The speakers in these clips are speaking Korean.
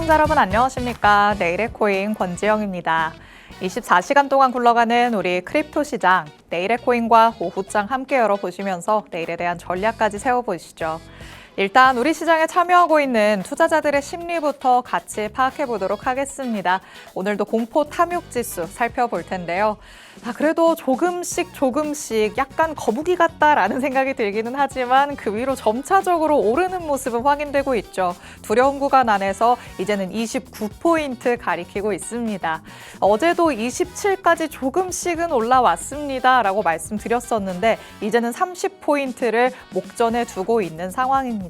시청자 여러분 안녕하십니까? 내일의 코인 권지영입니다. 24시간 동안 굴러가는 우리 크립토 시장, 내일의 코인과 오후장 함께 열어보시면서 내일에 대한 전략까지 세워보시죠. 일단 우리 시장에 참여하고 있는 투자자들의 심리부터 같이 파악해 보도록 하겠습니다. 오늘도 공포 탐욕 지수 살펴볼 텐데요. 그래도 조금씩 약간 거북이 같다라는 생각이 들기는 하지만 그 위로 점차적으로 오르는 모습은 확인되고 있죠. 두려운 구간 안에서 이제는 29포인트 가리키고 있습니다. 어제도 27까지 조금씩은 올라왔습니다라고 말씀드렸었는데 이제는 30포인트를 목전에 두고 있는 상황입니다.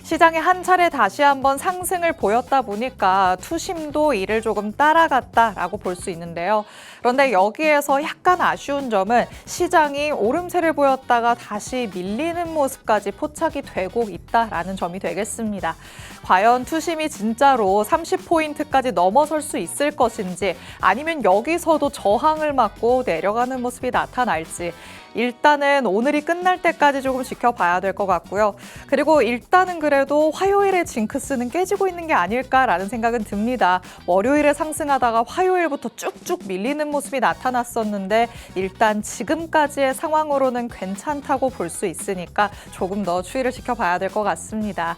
시장에 한 차례 다시 한번 상승을 보였다 보니까 투심도 이를 조금 따라갔다라고 볼 수 있는데요. 그런데 여기에서 약간 아쉬운 점은 시장이 오름세를 보였다가 다시 밀리는 모습까지 포착이 되고 있다라는 점이 되겠습니다. 과연 투심이 진짜로 30포인트까지 넘어설 수 있을 것인지 아니면 여기서도 저항을 맞고 내려가는 모습이 나타날지 일단은 오늘이 끝날 때까지 조금 지켜봐야 될 것 같고요. 그리고 일단은 그래도 화요일에 징크스는 깨지고 있는 게 아닐까라는 생각은 듭니다. 월요일에 상승하다가 화요일부터 쭉쭉 밀리는 모습이 나타났었는데 일단 지금까지의 상황으로는 괜찮다고 볼 수 있으니까 조금 더 추이를 지켜봐야 될 것 같습니다.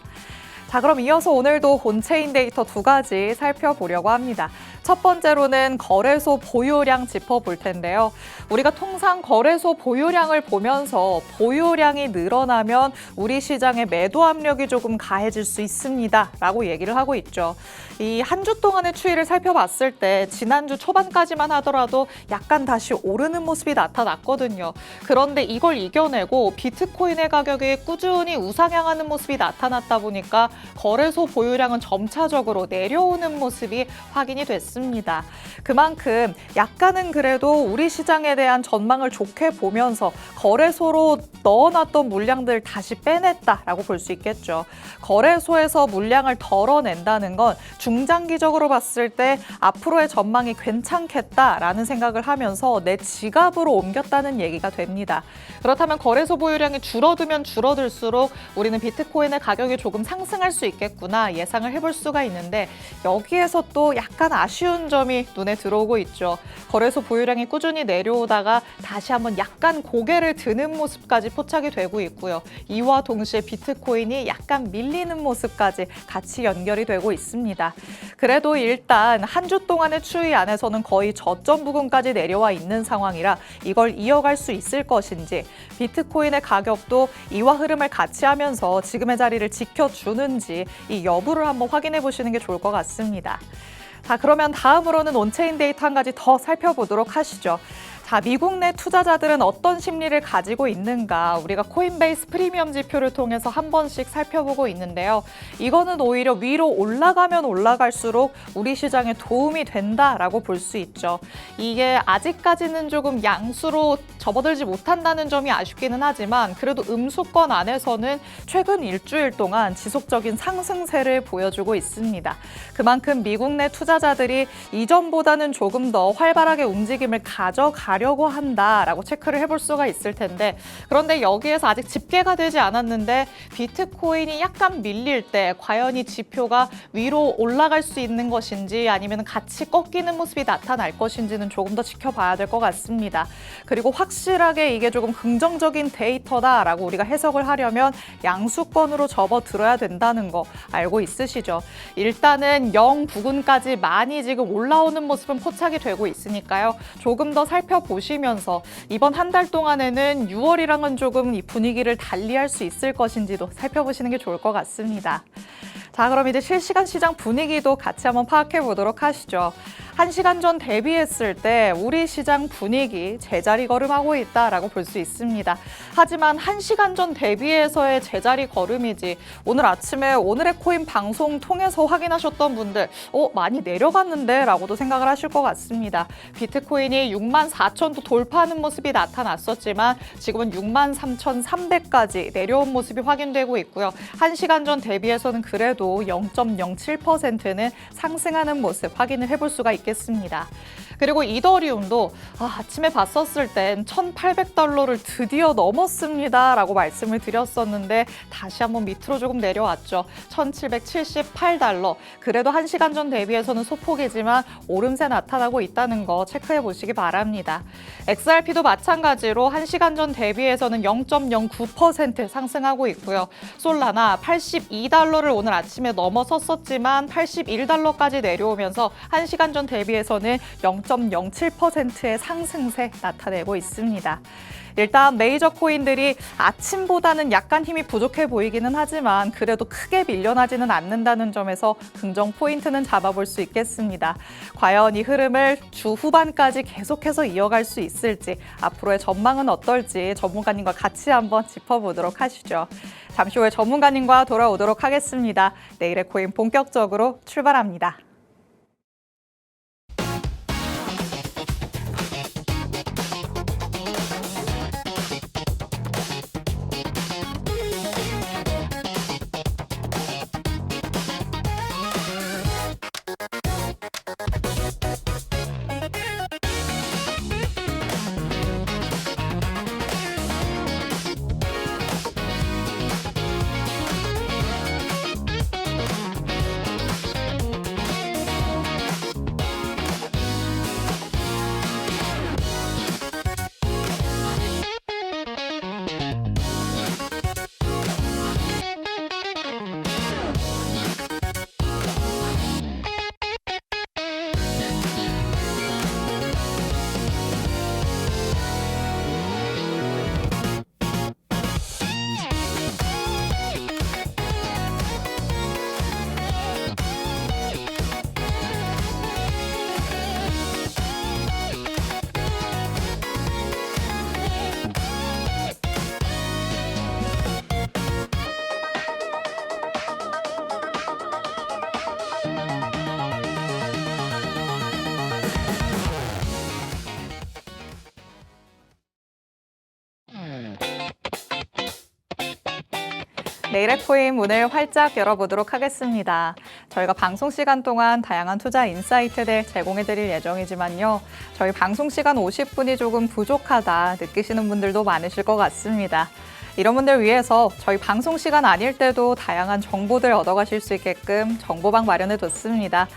자, 그럼 이어서 오늘도 온체인 데이터 두 가지 살펴보려고 합니다. 첫 번째로는 거래소 보유량 짚어볼 텐데요. 우리가 통상 거래소 보유량을 보면서 보유량이 늘어나면 우리 시장의 매도 압력이 조금 가해질 수 있습니다 라고 얘기를 하고 있죠. 이 한 주 동안의 추이를 살펴봤을 때 지난주 초반까지만 하더라도 약간 다시 오르는 모습이 나타났거든요. 그런데 이걸 이겨내고 비트코인의 가격이 꾸준히 우상향하는 모습이 나타났다 보니까 거래소 보유량은 점차적으로 내려오는 모습이 확인이 됐습니다. 그만큼 약간은 그래도 우리 시장에 대한 전망을 좋게 보면서 거래소로 넣어놨던 물량들 다시 빼냈다라고 볼 수 있겠죠. 거래소에서 물량을 덜어낸다는 건 중장기적으로 봤을 때 앞으로의 전망이 괜찮겠다라는 생각을 하면서 내 지갑으로 옮겼다는 얘기가 됩니다. 그렇다면 거래소 보유량이 줄어들면 줄어들수록 우리는 비트코인의 가격이 조금 상승할 수 있겠구나 예상을 해볼 수가 있는데 여기에서 또 약간 아쉬운 점이 눈에 들어오고 있죠. 거래소 보유량이 꾸준히 내려오다가 다시 한번 약간 고개를 드는 모습까지 포착이 되고 있고요. 이와 동시에 비트코인이 약간 밀리는 모습까지 같이 연결이 되고 있습니다. 그래도 일단 한 주 동안의 추이 안에서는 거의 저점 부근까지 내려와 있는 상황이라 이걸 이어갈 수 있을 것인지 비트코인의 가격도 이와 흐름을 같이 하면서 지금의 자리를 지켜주는지 이 여부를 한번 확인해 보시는 게 좋을 것 같습니다. 자, 그러면 다음으로는 온체인 데이터 한 가지 더 살펴보도록 하시죠. 자, 미국 내 투자자들은 어떤 심리를 가지고 있는가 우리가 코인베이스 프리미엄 지표를 통해서 한 번씩 살펴보고 있는데요. 이거는 오히려 위로 올라가면 올라갈수록 우리 시장에 도움이 된다라고 볼 수 있죠. 이게 아직까지는 조금 양수로 접어들지 못한다는 점이 아쉽기는 하지만 그래도 음수권 안에서는 최근 일주일 동안 지속적인 상승세를 보여주고 있습니다. 그만큼 미국 내 투자자들이 이전보다는 조금 더 활발하게 움직임을 가져가려고 한다라고 체크를 해볼 수가 있을 텐데 그런데 여기에서 아직 집계가 되지 않았는데 비트코인이 약간 밀릴 때 과연 이 지표가 위로 올라갈 수 있는 것인지 아니면 같이 꺾이는 모습이 나타날 것인지는 조금 더 지켜봐야 될 것 같습니다. 그리고 확실하게 이게 조금 긍정적인 데이터다라고 우리가 해석을 하려면 양수권으로 접어들어야 된다는 거 알고 있으시죠? 일단은 0 부근까지 많이 지금 올라오는 모습은 포착이 되고 있으니까요. 조금 더 살펴보시면서 이번 한 달 동안에는 6월이랑은 조금 이 분위기를 달리할 수 있을 것인지도 살펴보시는 게 좋을 것 같습니다. 자, 그럼 이제 실시간 시장 분위기도 같이 한번 파악해 보도록 하시죠. 1시간 전 대비했을 때 우리 시장 분위기 제자리 걸음하고 있다라고 볼 수 있습니다. 하지만 1시간 전 대비해서의 제자리 걸음이지 오늘 아침에 오늘의 코인 방송 통해서 확인하셨던 분들 많이 내려갔는데 라고도 생각을 하실 것 같습니다. 비트코인이 64,000도 돌파하는 모습이 나타났었지만 지금은 63,300까지 내려온 모습이 확인되고 있고요. 1시간 전 대비해서는 그래도 0.07%는 상승하는 모습 확인을 해볼 수가 있겠습니다. 그리고 이더리움도 아침에 봤었을 땐 $1,800를 드디어 넘었습니다 라고 말씀을 드렸었는데 다시 한번 밑으로 조금 내려왔죠. $1,778. 그래도 1시간 전 대비해서는 소폭이지만 오름세 나타나고 있다는 거 체크해 보시기 바랍니다. XRP도 마찬가지로 1시간 전 대비해서는 0.09% 상승하고 있고요. 솔라나 $82를 오늘 아침에 넘어섰었지만 $81까지 내려오면서 1시간 전 대비해서는 0.07%의 상승세 나타내고 있습니다. 일단 메이저 코인들이 아침보다는 약간 힘이 부족해 보이기는 하지만 그래도 크게 밀려나지는 않는다는 점에서 긍정 포인트는 잡아볼 수 있겠습니다. 과연 이 흐름을 주 후반까지 계속해서 이어갈 수 있을지, 앞으로의 전망은 어떨지 전문가님과 같이 한번 짚어보도록 하시죠. 잠시 후에 전문가님과 돌아오도록 하겠습니다. 내일의 코인 본격적으로 출발합니다. 내일의 코인 문을 활짝 열어보도록 하겠습니다. 저희가 방송 시간 동안 다양한 투자 인사이트들 제공해드릴 예정이지만요. 저희 방송 시간 50분이 조금 부족하다 느끼시는 분들도 많으실 것 같습니다. 이런 분들 위해서 저희 방송 시간 아닐 때도 다양한 정보들 얻어가실 수 있게끔 정보방 마련해뒀습니다.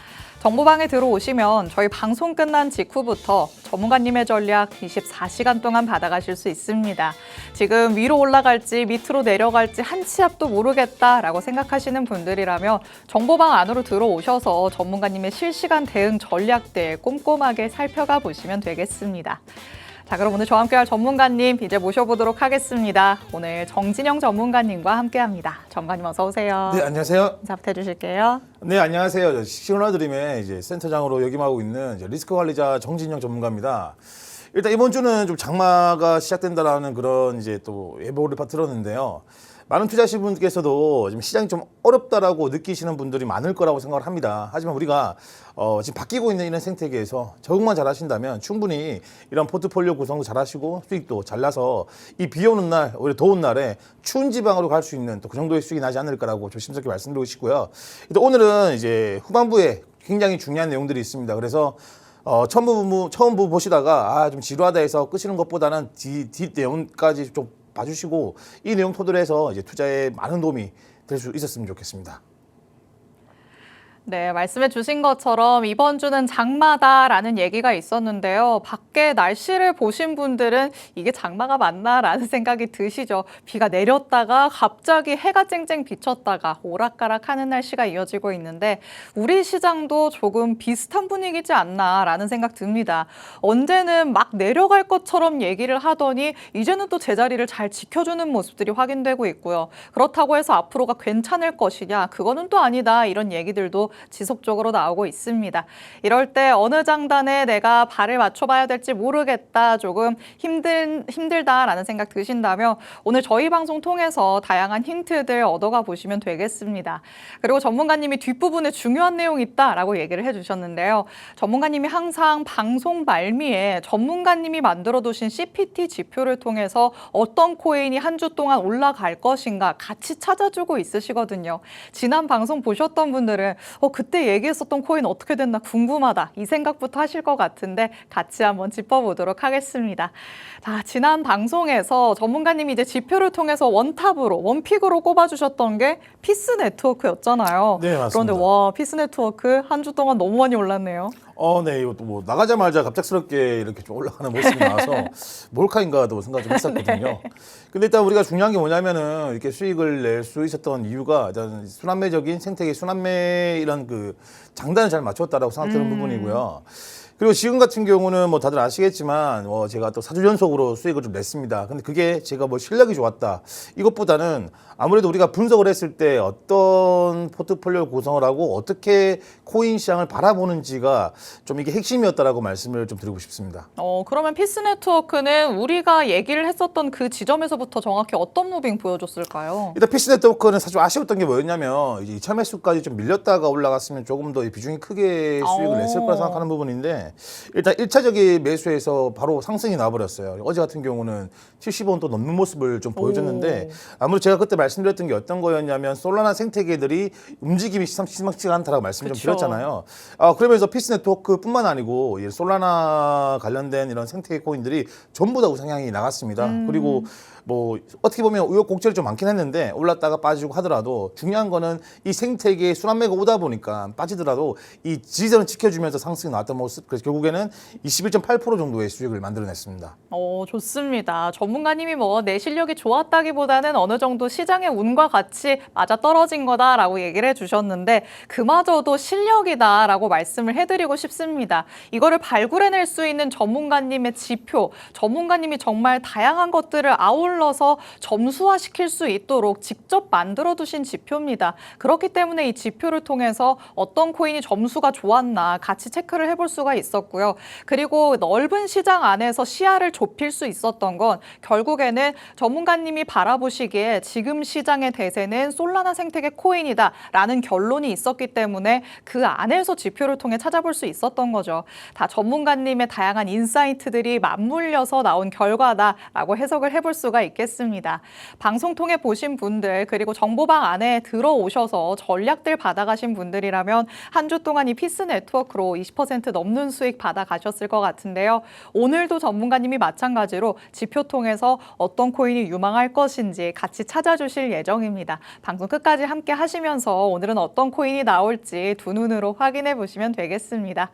정보방에 들어오시면 저희 방송 끝난 직후부터 전문가님의 전략 24시간 동안 받아가실 수 있습니다. 지금 위로 올라갈지 밑으로 내려갈지 한 치 앞도 모르겠다라고 생각하시는 분들이라면 정보방 안으로 들어오셔서 전문가님의 실시간 대응 전략들 꼼꼼하게 살펴가 보시면 되겠습니다. 자, 그럼 오늘 저와 함께할 전문가님 이제 모셔보도록 하겠습니다. 오늘 정진영 전문가님과 함께합니다. 전문가님 어서 오세요. 네, 안녕하세요. 인사 부탁드릴게요. 네, 안녕하세요. 시그널드림의 이제 센터장으로 역임하고 있는 이제 리스크 관리자 정진영 전문가입니다. 일단 이번 주는 좀 장마가 시작된다라는 그런 이제 또 예보를 들었는데요. 많은 투자하시는 분께서도 지금 시장이 좀 어렵다라고 느끼시는 분들이 많을 거라고 생각을 합니다. 하지만 우리가 지금 바뀌고 있는 이런 생태계에서 적응만 잘 하신다면 충분히 이런 포트폴리오 구성도 잘 하시고 수익도 잘 나서 이 비 오는 날, 오히려 더운 날에 추운 지방으로 갈 수 있는 또 그 정도의 수익이 나지 않을까라고 조심스럽게 말씀드리고 싶고요. 일단 오늘은 이제 후반부에 굉장히 중요한 내용들이 있습니다. 그래서 처음 보시다가 좀 지루하다 해서 끄시는 것보다는 뒷 내용까지 좀 봐주시고 이 내용 토대로 해서 이제 투자에 많은 도움이 될 수 있었으면 좋겠습니다. 네, 말씀해 주신 것처럼 이번 주는 장마다라는 얘기가 있었는데요. 밖에 날씨를 보신 분들은 이게 장마가 맞나라는 생각이 드시죠. 비가 내렸다가 갑자기 해가 쨍쨍 비쳤다가 오락가락하는 날씨가 이어지고 있는데 우리 시장도 조금 비슷한 분위기지 않나라는 생각 듭니다. 언제는 막 내려갈 것처럼 얘기를 하더니 이제는 또 제자리를 잘 지켜주는 모습들이 확인되고 있고요. 그렇다고 해서 앞으로가 괜찮을 것이냐? 그거는 또 아니다. 이런 얘기들도 지속적으로 나오고 있습니다. 이럴 때 어느 장단에 내가 발을 맞춰봐야 될지 모르겠다, 조금 힘들다라는 생각 드신다면 오늘 저희 방송 통해서 다양한 힌트들 얻어가 보시면 되겠습니다. 그리고 전문가님이 뒷부분에 중요한 내용이 있다라고 얘기를 해주셨는데요. 전문가님이 항상 방송 말미에 전문가님이 만들어두신 CPT 지표를 통해서 어떤 코인이 한 주 동안 올라갈 것인가 같이 찾아주고 있으시거든요. 지난 방송 보셨던 분들은 그때 얘기했었던 코인 어떻게 됐나 궁금하다. 이 생각부터 하실 것 같은데 같이 한번 짚어보도록 하겠습니다. 자, 지난 방송에서 전문가님이 이제 지표를 통해서 원탑으로, 원픽으로 꼽아주셨던 게 피스 네트워크였잖아요. 네, 맞습니다. 그런데 와, 피스 네트워크 한 주 동안 너무 많이 올랐네요. 네, 이것도 뭐 나가자마자 갑작스럽게 이렇게 좀 올라가는 모습이 나와서 몰카인가도 생각 좀 했었거든요. 근데 일단 우리가 중요한 게 뭐냐면은 이렇게 수익을 낼 수 있었던 이유가 일단 순환매적인 생태계 순환매 이런 그 장단을 잘 맞췄다라고 생각되는 부분이고요. 그리고 지금 같은 경우는 뭐 다들 아시겠지만 제가 또 4주 연속으로 수익을 좀 냈습니다. 근데 그게 제가 뭐 실력이 좋았다 이것보다는 아무래도 우리가 분석을 했을 때 어떤 포트폴리오 구성을 하고 어떻게 코인 시장을 바라보는지가 좀 이게 핵심이었다라고 말씀을 좀 드리고 싶습니다. 그러면 피스 네트워크는 우리가 얘기를 했었던 그 지점에서부터 정확히 어떤 무빙 보여줬을까요? 일단 피스 네트워크는 사실 아쉬웠던 게 뭐였냐면 이제 2차 매수까지 좀 밀렸다가 올라갔으면 조금 더 비중이 크게 수익을 냈을 거라 생각하는 부분인데 일단 1차적인 매수에서 바로 상승이 나버렸어요. 어제 같은 경우는 70원 또 넘는 모습을 좀 보여줬는데 아무래도 제가 그때 말씀드렸던 게 어떤 거였냐면 솔라나 생태계들이 움직임이 심상치가 않다라고 말씀 좀 드렸잖아요. 그러면서 피스 네트워크뿐만 아니고 이 솔라나 관련된 이런 생태계 코인들이 전부 다 우상향이 나갔습니다. 그리고 뭐 어떻게 보면 우여곡절이 좀 많긴 했는데 올랐다가 빠지고 하더라도 중요한 거는 이 생태계에 순환매가 오다 보니까 빠지더라도 이 지지선을 지켜주면서 상승이 나왔던 모습, 그래서 결국에는 21.8% 정도의 수익을 만들어냈습니다. 좋습니다. 전문가님이 뭐 내 실력이 좋았다기보다는 어느 정도 시장의 운과 같이 맞아 떨어진 거다라고 얘기를 해주셨는데 그마저도 실력이다라고 말씀을 해드리고 싶습니다. 이거를 발굴해낼 수 있는 전문가님의 지표, 전문가님이 정말 다양한 것들을 아울러서 점수화시킬 수 있도록 직접 만들어두신 지표입니다. 그렇기 때문에 이 지표를 통해서 어떤 코인이 점수가 좋았나 같이 체크를 해볼 수가 있었고요. 그리고 넓은 시장 안에서 시야를 좁힐 수 있었던 건 결국에는 전문가님이 바라보시기에 지금 시장의 대세는 솔라나 생태계 코인이다라는 결론이 있었기 때문에 그 안에서 지표를 통해 찾아볼 수 있었던 거죠. 다 전문가님의 다양한 인사이트들이 맞물려서 나온 결과다라고 해석을 해볼 수가 있겠습니다. 방송 통해 보신 분들 그리고 정보방 안에 들어오셔서 전략들 받아가신 분들이라면 한 주 동안 이 피스 네트워크로 20% 넘는 수익 받아가셨을 것 같은데요. 오늘도 전문가님이 마찬가지로 지표 통해서 어떤 코인이 유망할 것인지 같이 찾아주실 예정입니다. 방송 끝까지 함께 하시면서 오늘은 어떤 코인이 나올지 두 눈으로 확인해 보시면 되겠습니다.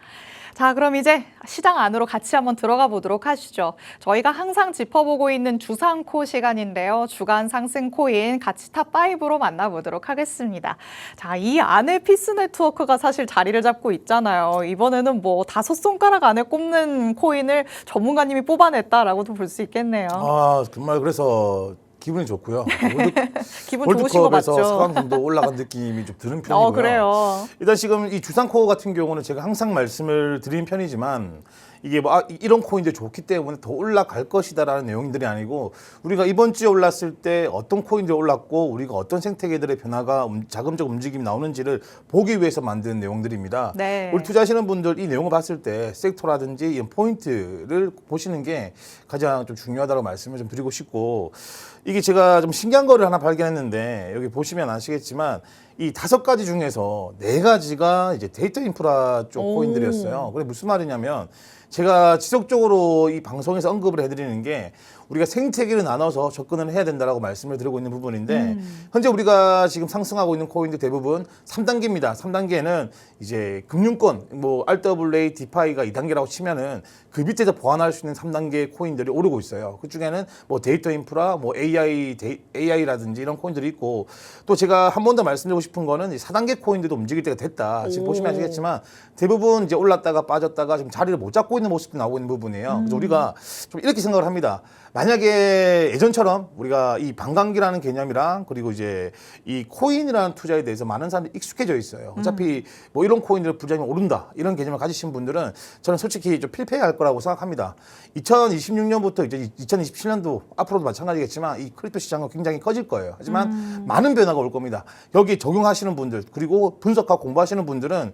자, 그럼 이제 시장 안으로 같이 한번 들어가 보도록 하시죠. 저희가 항상 짚어보고 있는 주상코 시간인데요. 주간 상승 코인 같이 탑5로 만나보도록 하겠습니다. 자, 이 안에 피스 네트워크가 사실 자리를 잡고 있잖아요. 이번에는 뭐 5손가락 안에 꼽는 코인을 전문가님이 뽑아냈다라고도 볼 수 있겠네요. 정말 그래서 기분이 좋고요. 기분 좋으신 거 맞죠? 월드컵에서 4강 정도 올라간 느낌이 좀 드는 편이고요. 그래요. 일단 지금 이 주상코 같은 경우는 제가 항상 말씀을 드리는 편이지만 이게 뭐 이런 코인들 좋기 때문에 더 올라갈 것이다라는 내용들이 아니고 우리가 이번 주에 올랐을 때 어떤 코인들이 올랐고 우리가 어떤 생태계들의 변화가 자금적 움직임이 나오는지를 보기 위해서 만든 내용들입니다. 네. 우리 투자하시는 분들 이 내용을 봤을 때 섹터라든지 이런 포인트를 보시는 게 가장 좀 중요하다고 말씀을 좀 드리고 싶고 이게 제가 좀 신기한 거를 하나 발견했는데 여기 보시면 아시겠지만 이 5가지 중에서 4가지가 이제 데이터 인프라 쪽 코인들이었어요. 그게 무슨 말이냐면 제가 지속적으로 이 방송에서 언급을 해드리는 게 우리가 생태계를 나눠서 접근을 해야 된다라고 말씀을 드리고 있는 부분인데 현재 우리가 지금 상승하고 있는 코인들 대부분 3단계입니다. 3단계는 이제 금융권, 뭐 RWA, 디파이가 2단계라고 치면은 그 밑에서 보완할 수 있는 3단계 코인들이 오르고 있어요. 그 중에는 뭐 데이터 인프라, 뭐 AI라든지 이런 코인들이 있고 또 제가 한 번 더 말씀드리고 싶은 거는 4단계 코인들도 움직일 때가 됐다. 지금 보시면 아시겠지만 대부분 이제 올랐다가 빠졌다가 지금 자리를 못 잡고 있는 모습도 나오고 있는 부분이에요. 그래서 우리가 좀 이렇게 생각을 합니다. 만약에 예전처럼 우리가 이 반감기라는 개념이랑 그리고 이제 이 코인이라는 투자에 대해서 많은 사람들이 익숙해져 있어요. 어차피 뭐 이런 코인들을 부자면 오른다 이런 개념을 가지신 분들은 저는 솔직히 좀 필패할 거라고 생각합니다. 2026년부터 이제 2027년도 앞으로도 마찬가지겠지만 이 크립토 시장은 굉장히 커질 거예요. 하지만 많은 변화가 올 겁니다. 여기 적용하시는 분들 그리고 분석하고 공부하시는 분들은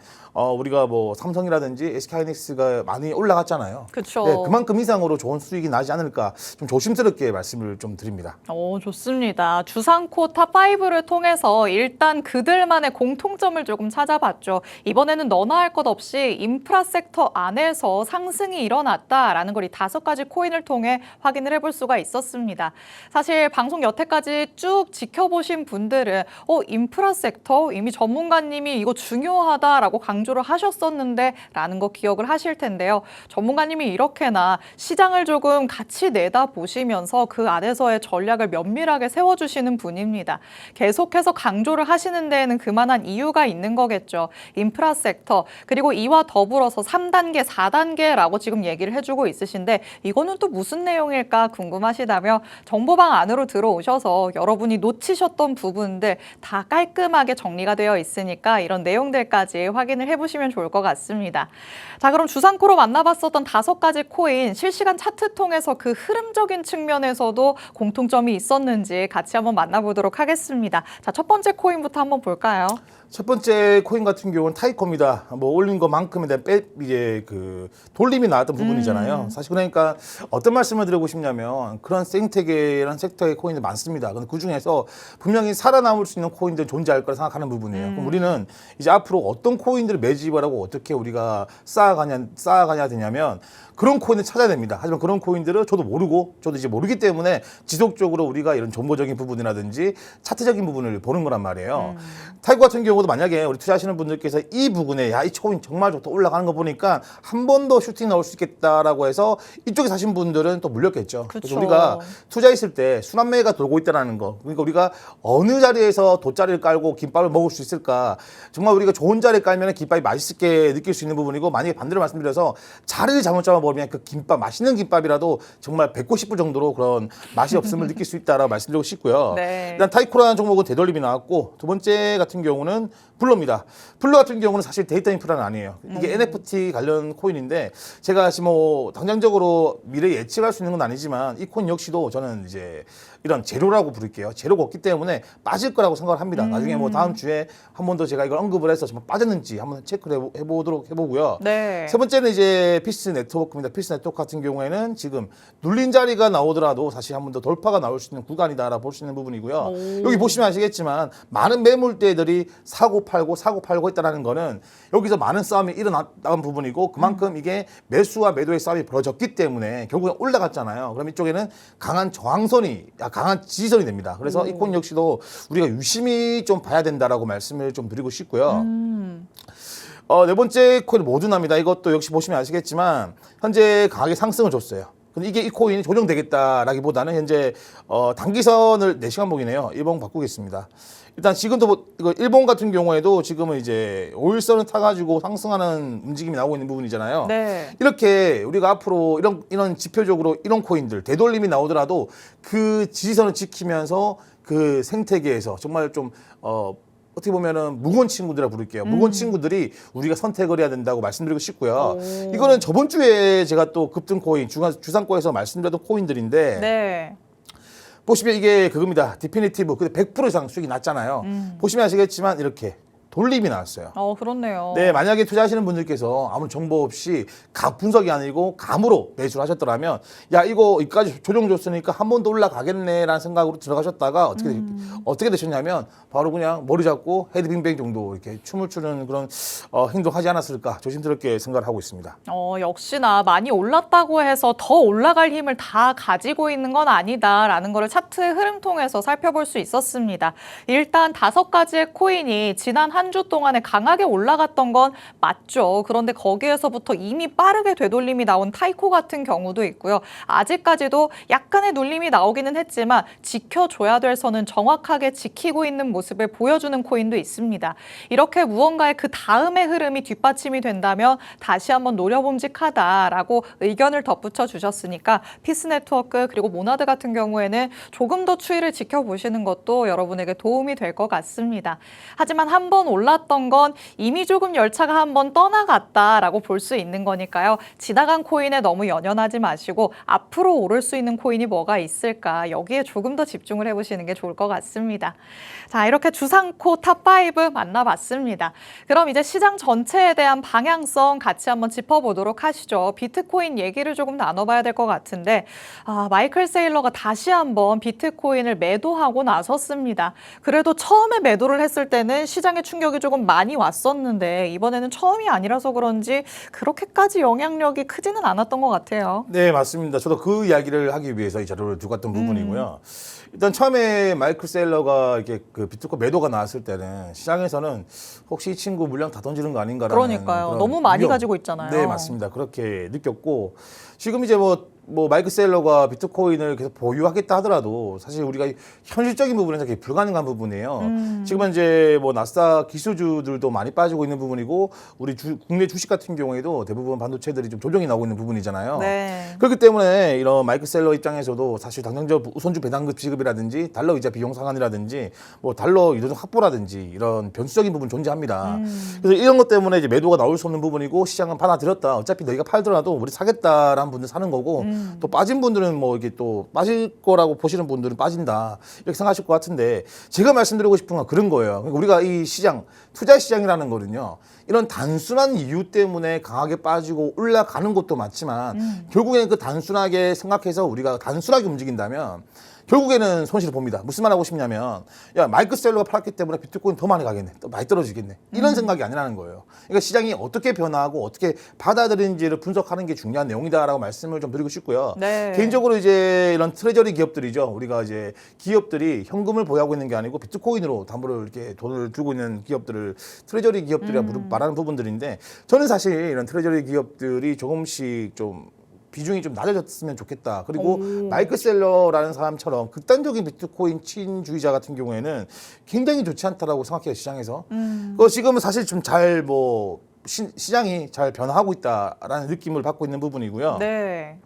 우리가 뭐 삼성이라든지 SK하이닉스가 많이 올라갔잖아요. 그렇죠. 네, 그만큼 이상으로 좋은 수익이 나지 않을까 좀 조심스럽게 말씀을 좀 드립니다. 좋습니다. 주상코 탑5를 통해서 일단 그들만의 공통점을 조금 찾아봤죠. 이번에는 너나 할 것 없이 인프라 섹터 안에서 상승이 일어났다라는 걸 이 5가지 코인을 통해 확인을 해볼 수가 있었습니다. 사실 방송 여태까지 쭉 지켜보신 분들은 인프라 섹터 이미 전문가님이 이거 중요하다라고 강조를 하셨었는데 라는 거 기억을 하실 텐데요. 전문가님이 이렇게나 시장을 조금 같이 내다보시면서 그 안에서의 전략을 면밀하게 세워주시는 분입니다. 계속해서 강조를 하시는 데에는 그만한 이유가 있는 거겠죠. 인프라 섹터 그리고 이와 더불어서 3단계, 4단계라고 지금 얘기를 해주고 있으신데 이거는 또 무슨 내용일까 궁금하시다면 정보방 안으로 들어오셔서 여러분이 놓치셨던 부분들 다 깔끔하게 정리가 되어 있으니까 이런 내용들까지 확인을 해보시면 좋을 것 같습니다. 자, 그럼 주상코로 만나봤었던 5가지 코인 실시간 차트 통해서 그 흐름적인 측면에서도 공통점이 있었는지 같이 한번 만나보도록 하겠습니다. 자, 첫 번째 코인부터 한번 볼까요? 첫 번째 코인 같은 경우는 타이코입니다. 뭐 올린 것만큼에 대한 이제 그 돌림이 나왔던 부분이잖아요. 사실 그러니까 어떤 말씀을 드리고 싶냐면 그런 생태계라는 섹터의 코인들 많습니다. 근데 그 중에서 분명히 살아남을 수 있는 코인들 존재할 거라 생각하는 부분이에요. 그럼 우리는 이제 앞으로 어떤 코인들을 매집을 하고 어떻게 우리가 쌓아가냐 되냐면 그런 코인을 찾아야 됩니다. 하지만 그런 코인들을 저도 모르고 저도 이제 모르기 때문에 지속적으로 우리가 이런 정보적인 부분이라든지 차트적인 부분을 보는 거란 말이에요. 타이거 같은 경우도 만약에 우리 투자하시는 분들께서 이 부분에 야, 이 코인 정말 좋다 올라가는 거 보니까 한 번 더 슈팅 나올 수 있겠다라고 해서 이쪽에 사신 분들은 또 물렸겠죠. 그쵸. 그래서 우리가 투자했을 때 순환매가 돌고 있다는 거. 그러니까 우리가 어느 자리에서 돗자리를 깔고 김밥을 먹을 수 있을까. 정말 우리가 좋은 자리에 깔면 김밥이 맛있게 느낄 수 있는 부분이고 만약에 반대로 말씀드려서 자리를 잘못 잡아버리면 그 김밥 맛있는 김밥이라도 정말 뱉고 싶을 정도로 그런 맛이 없음을 느낄 수 있다라고 말씀드리고 싶고요. 네. 일단 타이코라는 종목은 되돌림이 나왔고 두 번째 같은 경우는 블러입니다. 블러 같은 경우는 사실 데이터 인프라는 아니에요. 이게 NFT 관련 코인인데 제가 지금 뭐 당장적으로 미래 예측할 수 있는 건 아니지만 이 코인 역시도 저는 이제 이런 재료라고 부를게요. 재료가 없기 때문에 빠질 거라고 생각을 합니다. 나중에 뭐 다음 주에 한 번 더 제가 이걸 언급을 해서 정말 빠졌는지 한번 체크를 해보고요. 네. 세 번째는 이제 피스 네트워크입니다. 피스 네트워크 같은 경우에는 지금 눌린 자리가 나오더라도 다시 한 번 더 돌파가 나올 수 있는 구간이다라고 볼 수 있는 부분이고요. 여기 보시면 아시겠지만 많은 매물대들이 사고 팔고 있다는 거는 여기서 많은 싸움이 일어났다는 부분이고 그만큼 이게 매수와 매도의 싸움이 벌어졌기 때문에 결국엔 올라갔잖아요. 그럼 이쪽에는 강한 강한 지지선이 됩니다. 그래서 이 코인 역시도 우리가 유심히 좀 봐야 된다라고 말씀을 좀 드리고 싶고요. 네 번째 코인 모두나입니다. 이것도 역시 보시면 아시겠지만 현재 강하게 상승을 줬어요. 근데 이게 이 코인이 조정되겠다라기보다는 현재 단기선을 4시간 보기네요. 일봉 바꾸겠습니다. 일단 지금도 이거 일본 같은 경우에도 지금은 이제 5일선을 타가지고 상승하는 움직임이 나오고 있는 부분이잖아요. 네. 이렇게 우리가 앞으로 이런 지표적으로 이런 코인들 되돌림이 나오더라도 그 지지선을 지키면서 그 생태계에서 정말 좀 어떻게 보면은 무거운 친구들이라 부를게요. 무거운 친구들이 우리가 선택을 해야 된다고 말씀드리고 싶고요. 이거는 저번 주에 제가 또 급등 코인 주상코에서 말씀드렸던 코인들인데 네. 보시면 이게 그겁니다. 디피니티브. 근데 100% 이상 수익이 났잖아요. 보시면 아시겠지만 이렇게 돌림이 나왔어요. 그렇네요. 네, 만약에 투자하시는 분들께서 아무 정보 없이 분석이 아니고 감으로 매수를 하셨더라면 야, 이거 여기까지 조정 줬으니까 한 번 더 올라가겠네라는 생각으로 들어가셨다가 어떻게 되셨냐면 바로 그냥 머리 잡고 헤드빙뱅 정도 이렇게 춤을 추는 그런 행동하지 않았을까 조심스럽게 생각을 하고 있습니다. 역시나 많이 올랐다고 해서 더 올라갈 힘을 다 가지고 있는 건 아니다라는 거를 차트의 흐름 통해서 살펴볼 수 있었습니다. 일단 5가지의 코인이 지난 한 주 동안에 강하게 올라갔던 건 맞죠. 그런데 거기에서부터 이미 빠르게 되돌림이 나온 타이코 같은 경우도 있고요. 아직까지도 약간의 눌림이 나오기는 했지만 지켜줘야 될 선은 정확하게 지키고 있는 모습을 보여주는 코인도 있습니다. 이렇게 무언가의 그 다음의 흐름이 뒷받침이 된다면 다시 한번 노려봄직하다라고 의견을 덧붙여 주셨으니까 피스 네트워크 그리고 모나드 같은 경우에는 조금 더 추이를 지켜보시는 것도 여러분에게 도움이 될 것 같습니다. 하지만 한번 한번 올랐던 건 이미 조금 열차가 한번 떠나갔다라고 볼 수 있는 거니까요. 지나간 코인에 너무 연연하지 마시고 앞으로 오를 수 있는 코인이 뭐가 있을까 여기에 조금 더 집중을 해보시는 게 좋을 것 같습니다. 자, 이렇게 주상코 탑5 만나봤습니다. 그럼 이제 시장 전체에 대한 방향성 같이 한번 짚어보도록 하시죠. 비트코인 얘기를 조금 나눠봐야 될 것 같은데 마이클 세일러가 다시 한번 비트코인을 매도하고 나섰습니다. 그래도 처음에 매도를 했을 때는 시장의 충격이 조금 많이 왔었는데 이번에는 처음이 아니라서 그런지 그렇게까지 영향력이 크지는 않았던 것 같아요. 네, 맞습니다. 저도 그 이야기를 하기 위해서 이 자료를 두고 왔던 부분이고요. 일단 처음에 마이클 세일러가 이렇게 그 비트코인 매도가 나왔을 때는 시장에서는 혹시 이 친구 물량 다 던지는 거 아닌가라는 그러니까요. 그런 너무 많이 위험. 가지고 있잖아요. 네, 맞습니다. 그렇게 느꼈고 지금 이제 뭐 마이클 세일러가 비트코인을 계속 보유하겠다 하더라도 사실 우리가 현실적인 부분에서 그게 불가능한 부분이에요. 지금은 이제 뭐 나스닥 기술주들도 많이 빠지고 있는 부분이고 우리 국내 주식 같은 경우에도 대부분 반도체들이 좀 조정이 나오고 있는 부분이잖아요. 네. 그렇기 때문에 이런 마이클 셀러 입장에서도 사실 당장적 우선주 배당급 지급이라든지 달러 이자 비용 상환이라든지 뭐 달러 유동성 확보라든지 이런 변수적인 부분 존재합니다. 그래서 이런 것 때문에 이제 매도가 나올 수 없는 부분이고 시장은 받아들였다. 어차피 너희가 팔더라도 우리 사겠다라는 분들 사는 거고 또 빠진 분들은 뭐 이게 또 빠질 거라고 보시는 분들은 빠진다 이렇게 생각하실 것 같은데 제가 말씀드리고 싶은 건 그런 거예요. 그러니까 우리가 이 시장 투자 시장이라는 거는요. 이런 단순한 이유 때문에 강하게 빠지고 올라가는 것도 많지만 결국에는 그 단순하게 생각해서 우리가 단순하게 움직인다면 결국에는 손실을 봅니다. 무슨 말 하고 싶냐면 야 마이클 셀러가 팔았기 때문에 비트코인 더 많이 가겠네. 또 많이 떨어지겠네. 이런 생각이 아니라는 거예요. 그러니까 시장이 어떻게 변화하고 어떻게 받아들이는지를 분석하는 게 중요한 내용이다라고 말씀을 좀 드리고 싶고요. 네. 개인적으로 이제 이런 트레저리 기업들이죠. 우리가 이제 기업들이 현금을 보유하고 있는 게 아니고 비트코인으로 담보를 이렇게 돈을 들고 있는 기업들을 트레저리 기업들이라 말하는 부분들인데 저는 사실 이런 트레저리 기업들이 조금씩 좀 비중이 좀 낮아졌으면 좋겠다. 그리고 마이클 셀러라는 사람처럼 극단적인 비트코인 친주의자 같은 경우에는 굉장히 좋지 않다라고 생각해요, 시장에서. 지금은 사실 좀 잘 시장이 잘 변화하고 있다라는 느낌을 받고 있는 부분이고요. 네.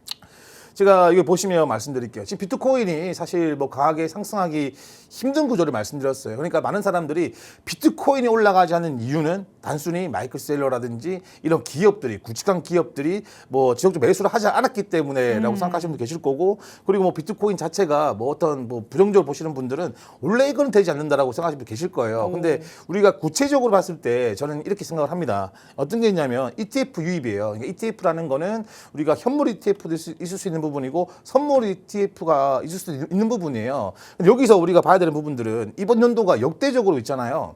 제가 이거 보시면 말씀드릴게요. 지금 비트코인이 사실 뭐 강하게 상승하기 힘든 구조를 말씀드렸어요. 그러니까 많은 사람들이 비트코인이 올라가지 않는 이유는 단순히 마이클 셀러라든지 이런 기업들이 굵직한 기업들이 뭐 지속적으로 매수를 하지 않았기 때문에라고 생각하시는 분 계실 거고 그리고 뭐 비트코인 자체가 뭐 어떤 뭐 부정적으로 보시는 분들은 원래 이거는 되지 않는다라고 생각하시는 분 계실 거예요. 근데 우리가 구체적으로 봤을 때 저는 이렇게 생각을 합니다. 어떤 게 있냐면 ETF 유입이에요. 그러니까 ETF라는 거는 우리가 현물 ETF도 있을 수 있는 부분이고 선물 ETF가 있을 수 있는 부분이에요. 근데 여기서 우리가 봐야 되는 부분들은 이번 연도가 역대적으로 있잖아요.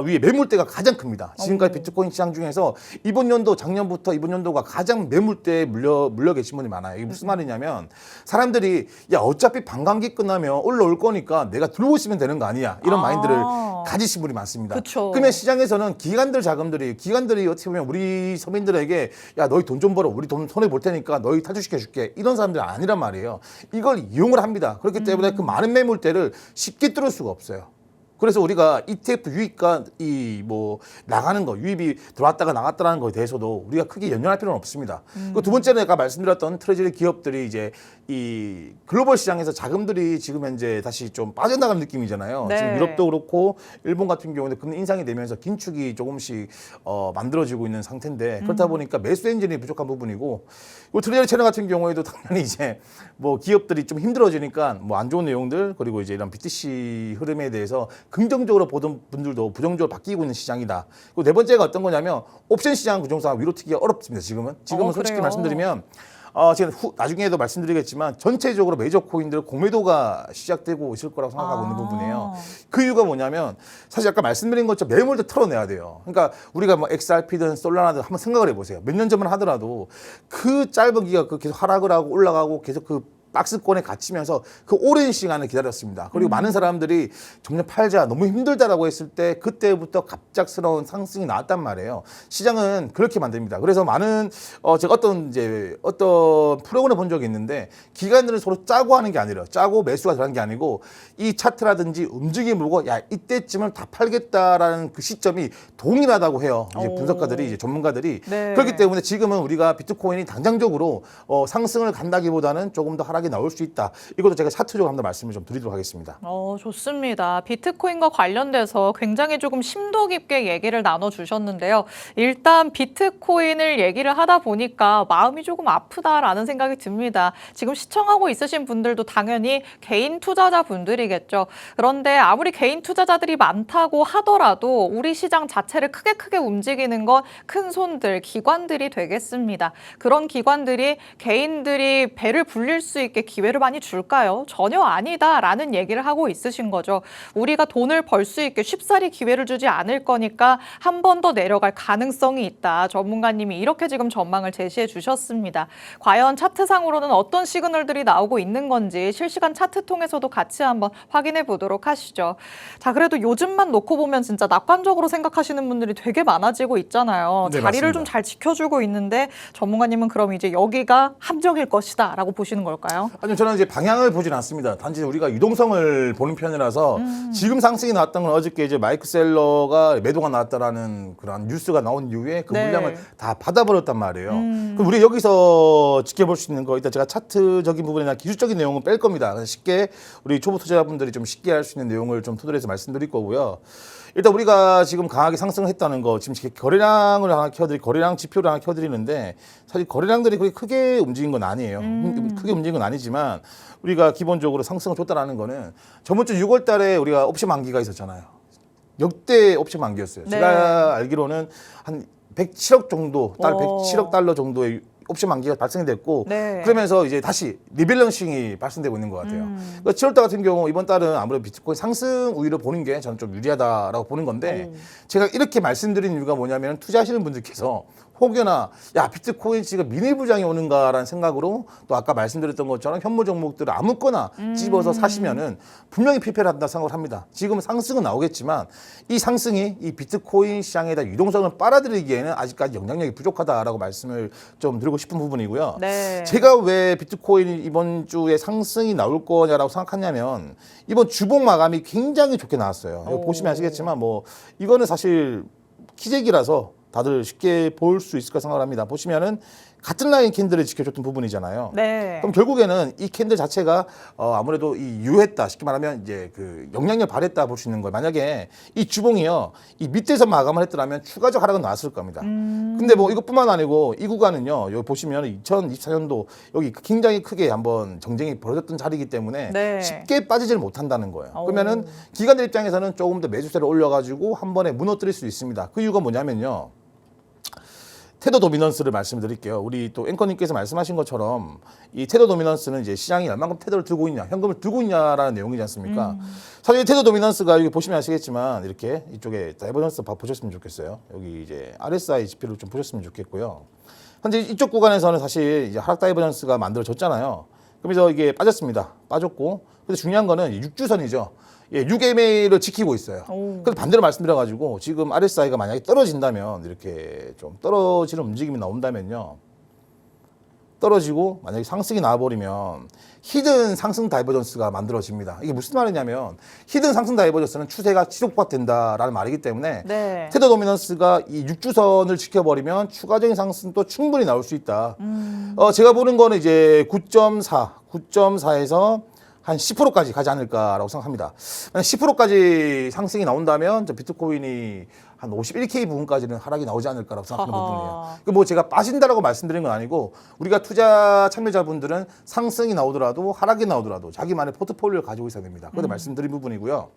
위에 매물대가 가장 큽니다. 지금까지 비트코인 시장 중에서 이번 연도 작년부터 이번 연도가 가장 매물대에 물려 계신 분이 많아요. 이게 무슨 말이냐면 사람들이 야 어차피 반감기 끝나면 올라올 거니까 내가 들고 있으면 되는 거 아니야 이런 마인드를 가지신 분이 많습니다. 그쵸. 그러면 시장에서는 기관들이 어떻게 보면 우리 서민들에게 야 너희 돈 좀 벌어 우리 돈 손해 볼 테니까 너희 탈주시켜 줄게 이런 사람들이 아니란 말이에요. 이걸 이용을 합니다. 그렇기 때문에 그 많은 매물대를 쉽게 뚫을 수가 없어요. 그래서 우리가 ETF 유입과 이 뭐 나가는 거 유입이 들어왔다가 나갔다라는 거에 대해서도 우리가 크게 연연할 필요는 없습니다. 그 두 번째는 아까 말씀드렸던 트레저리 기업들이 이제 이 글로벌 시장에서 자금들이 지금 현재 다시 좀 빠져나가는 느낌이잖아요. 네. 지금 유럽도 그렇고 일본 같은 경우는 금리 인상이 되면서 긴축이 조금씩 만들어지고 있는 상태인데 그렇다 보니까 매수 엔진이 부족한 부분이고 트레저리 채널 같은 경우에도 당연히 이제 뭐 기업들이 좀 힘들어지니까 뭐 안 좋은 내용들 그리고 이제 이런 BTC 흐름에 대해서 긍정적으로 보던 분들도 부정적으로 바뀌고 있는 시장이다. 그리고 네 번째가 어떤 거냐면 옵션 시장 구조상 위로 튀기가 어렵습니다. 지금은 솔직히 그래요? 말씀드리면 제가 나중에도 말씀드리겠지만 전체적으로 메이저 코인들 공매도가 시작되고 있을 거라고 생각하고 있는 부분이에요. 그 이유가 뭐냐면 사실 아까 말씀드린 것처럼 매물도 털어내야 돼요. 그러니까 우리가 뭐 XRP든 솔라나든 한번 생각을 해보세요. 몇 년 전만 하더라도 그 짧은 기간 계속 하락을 하고 올라가고 계속 그 박스권에 갇히면서 그 오랜 시간을 기다렸습니다. 그리고 많은 사람들이 정말 팔자 너무 힘들다라고 했을 때 그때부터 갑작스러운 상승이 나왔단 말이에요. 시장은 그렇게 만듭니다. 그래서 많은 제가 어떤 프로그램을 본 적이 있는데 기관들은 서로 짜고 하는 게 아니라 짜고 매수가 들어간 게 아니고 이 차트라든지 움직임을 보고 야 이때쯤은 다 팔겠다라는 그 시점이 동일하다고 해요. 이제 분석가들이 이제 전문가들이 네. 그렇기 때문에 지금은 우리가 비트코인이 당장적으로 상승을 간다기보다는 조금 더 하락이 하락이 나올 수 있다. 이것도 제가 차트적으로 한번 말씀을 좀 드리도록 하겠습니다. 좋습니다. 비트코인과 관련돼서 굉장히 조금 심도 깊게 얘기를 나눠주셨는데요. 일단 비트코인을 얘기를 하다 보니까 마음이 조금 아프다라는 생각이 듭니다. 지금 시청하고 있으신 분들도 당연히 개인 투자자분들이겠죠. 그런데 아무리 개인 투자자들이 많다고 하더라도 우리 시장 자체를 크게 움직이는 건 큰 손들, 기관들이 되겠습니다. 그런 기관들이 개인들이 배를 불릴 수 있게 기회를 많이 줄까요? 전혀 아니다라는 얘기를 하고 있으신 거죠. 우리가 돈을 벌 수 있게 쉽사리 기회를 주지 않을 거니까 한 번 더 내려갈 가능성이 있다. 전문가님이 이렇게 지금 전망을 제시해 주셨습니다. 과연 차트상으로는 어떤 시그널들이 나오고 있는 건지 실시간 차트 통해서도 같이 한번 확인해 보도록 하시죠. 자, 그래도 요즘만 놓고 보면 진짜 낙관적으로 생각하시는 분들이 되게 많아지고 있잖아요. 네, 자리를 맞습니다. 좀 잘 지켜주고 있는데 전문가님은 그럼 이제 여기가 함정일 것이다라고 보시는 걸까요? 아니요, 저는 이제 방향을 보진 않습니다. 단지 우리가 유동성을 보는 편이라서 지금 상승이 나왔던 건 어저께 이제 마이크 셀러가 매도가 나왔다라는 그런 뉴스가 나온 이후에 그 네. 물량을 다 받아버렸단 말이에요. 그럼 우리 여기서 지켜볼 수 있는 거 일단 제가 차트적인 부분이나 기술적인 내용은 뺄 겁니다. 그래서 쉽게 우리 초보 투자자분들이 좀 쉽게 할 수 있는 내용을 좀 토대로 말씀드릴 거고요. 일단 우리가 지금 강하게 상승을 했다는 거 지금 거래량을 하나 거래량 지표를 하나 켜드리는데 사실 거래량들이 그렇게 크게 움직인 건 아니에요. 크게 움직인 건 아니지만 우리가 기본적으로 상승을 줬다라는 거는 저번 주 6월 달에 우리가 옵션 만기가 있었잖아요. 역대 옵션 만기였어요. 네. 제가 알기로는 한 107억 정도, 107억 달러 정도의 옵션 만기가 발생이 됐고 네. 그러면서 이제 다시 리밸런싱이 발생되고 있는 것 같아요. 그러니까 7월달 같은 경우 이번 달은 아무래도 비트코인 상승 우위를 보는 게 저는 좀 유리하다라고 보는 건데 제가 이렇게 말씀드린 이유가 뭐냐면 투자하시는 분들께서 혹여나 야 비트코인 지금 미래부장이 오는가라는 생각으로 또 아까 말씀드렸던 것처럼 현물 종목들을 아무거나 집어서 사시면은 분명히 피폐를 한다 생각을 합니다. 지금 상승은 나오겠지만 이 상승이 이 비트코인 시장에다 유동성을 빨아들이기에는 아직까지 영향력이 부족하다라고 말씀을 좀 드리고 싶은 부분이고요. 네. 제가 왜 비트코인이 이번 주에 상승이 나올 거냐라고 생각하냐면 이번 주봉 마감이 굉장히 좋게 나왔어요. 이거 보시면 아시겠지만 뭐 이거는 사실 키재기라서 다들 쉽게 볼 수 있을 까 생각을 합니다. 보시면은 같은 라인 캔들을 지켜줬던 부분이잖아요. 네. 그럼 결국에는 이 캔들 자체가 아무래도 이 유효했다. 쉽게 말하면 이제 그 영향력 발휘했다 볼 수 있는 거예요. 만약에 이 주봉이요, 이 밑에서 마감을 했더라면 추가적 하락은 나왔을 겁니다. 근데 뭐 이것뿐만 아니고 이 구간은요, 여기 보시면 2024년도 여기 굉장히 크게 한번 정쟁이 벌어졌던 자리이기 때문에 네. 쉽게 빠지지를 못한다는 거예요. 그러면은 기관들 입장에서는 조금 더 매수세를 올려가지고 한 번에 무너뜨릴 수 있습니다. 그 이유가 뭐냐면요. 테더 도미넌스를 말씀드릴게요. 우리 또 앵커님께서 말씀하신 것처럼 이 테더 도미넌스는 이제 시장이 얼만큼 테더를 들고 있냐, 현금을 들고 있냐라는 내용이지 않습니까? 사실 테더 도미넌스가 여기 보시면 아시겠지만 이렇게 이쪽에 다이버전스 보셨으면 좋겠어요. 여기 이제 RSI 지표를 좀 보셨으면 좋겠고요. 현재 이쪽 구간에서는 사실 이제 하락 다이버전스가 만들어졌잖아요. 그러면서 이게 빠졌습니다. 빠졌고, 근데 중요한 거는 6주선이죠. 예, 6MA를 지키고 있어요. 그래서 반대로 말씀드려가지고 지금 RSI가 만약에 떨어진다면 이렇게 좀 떨어지는 움직임이 나온다면요. 떨어지고 만약에 상승이 나와버리면 히든 상승 다이버전스가 만들어집니다. 이게 무슨 말이냐면 히든 상승 다이버전스는 추세가 지속된다라는 말이기 때문에 네. 테더 도미넌스가 이 6주선을 지켜버리면 추가적인 상승도 충분히 나올 수 있다. 제가 보는 거는 이제 9.4에서 한 10%까지 가지 않을까라고 생각합니다. 10%까지 상승이 나온다면 저 비트코인이 한 51K 부분까지는 하락이 나오지 않을까라고 생각하는 부분이에요. 그 뭐 제가 빠진다라고 말씀드린 건 아니고 우리가 투자 참여자분들은 상승이 나오더라도 하락이 나오더라도 자기만의 포트폴리오를 가지고 있어야 됩니다. 그것도 말씀드린 부분이고요.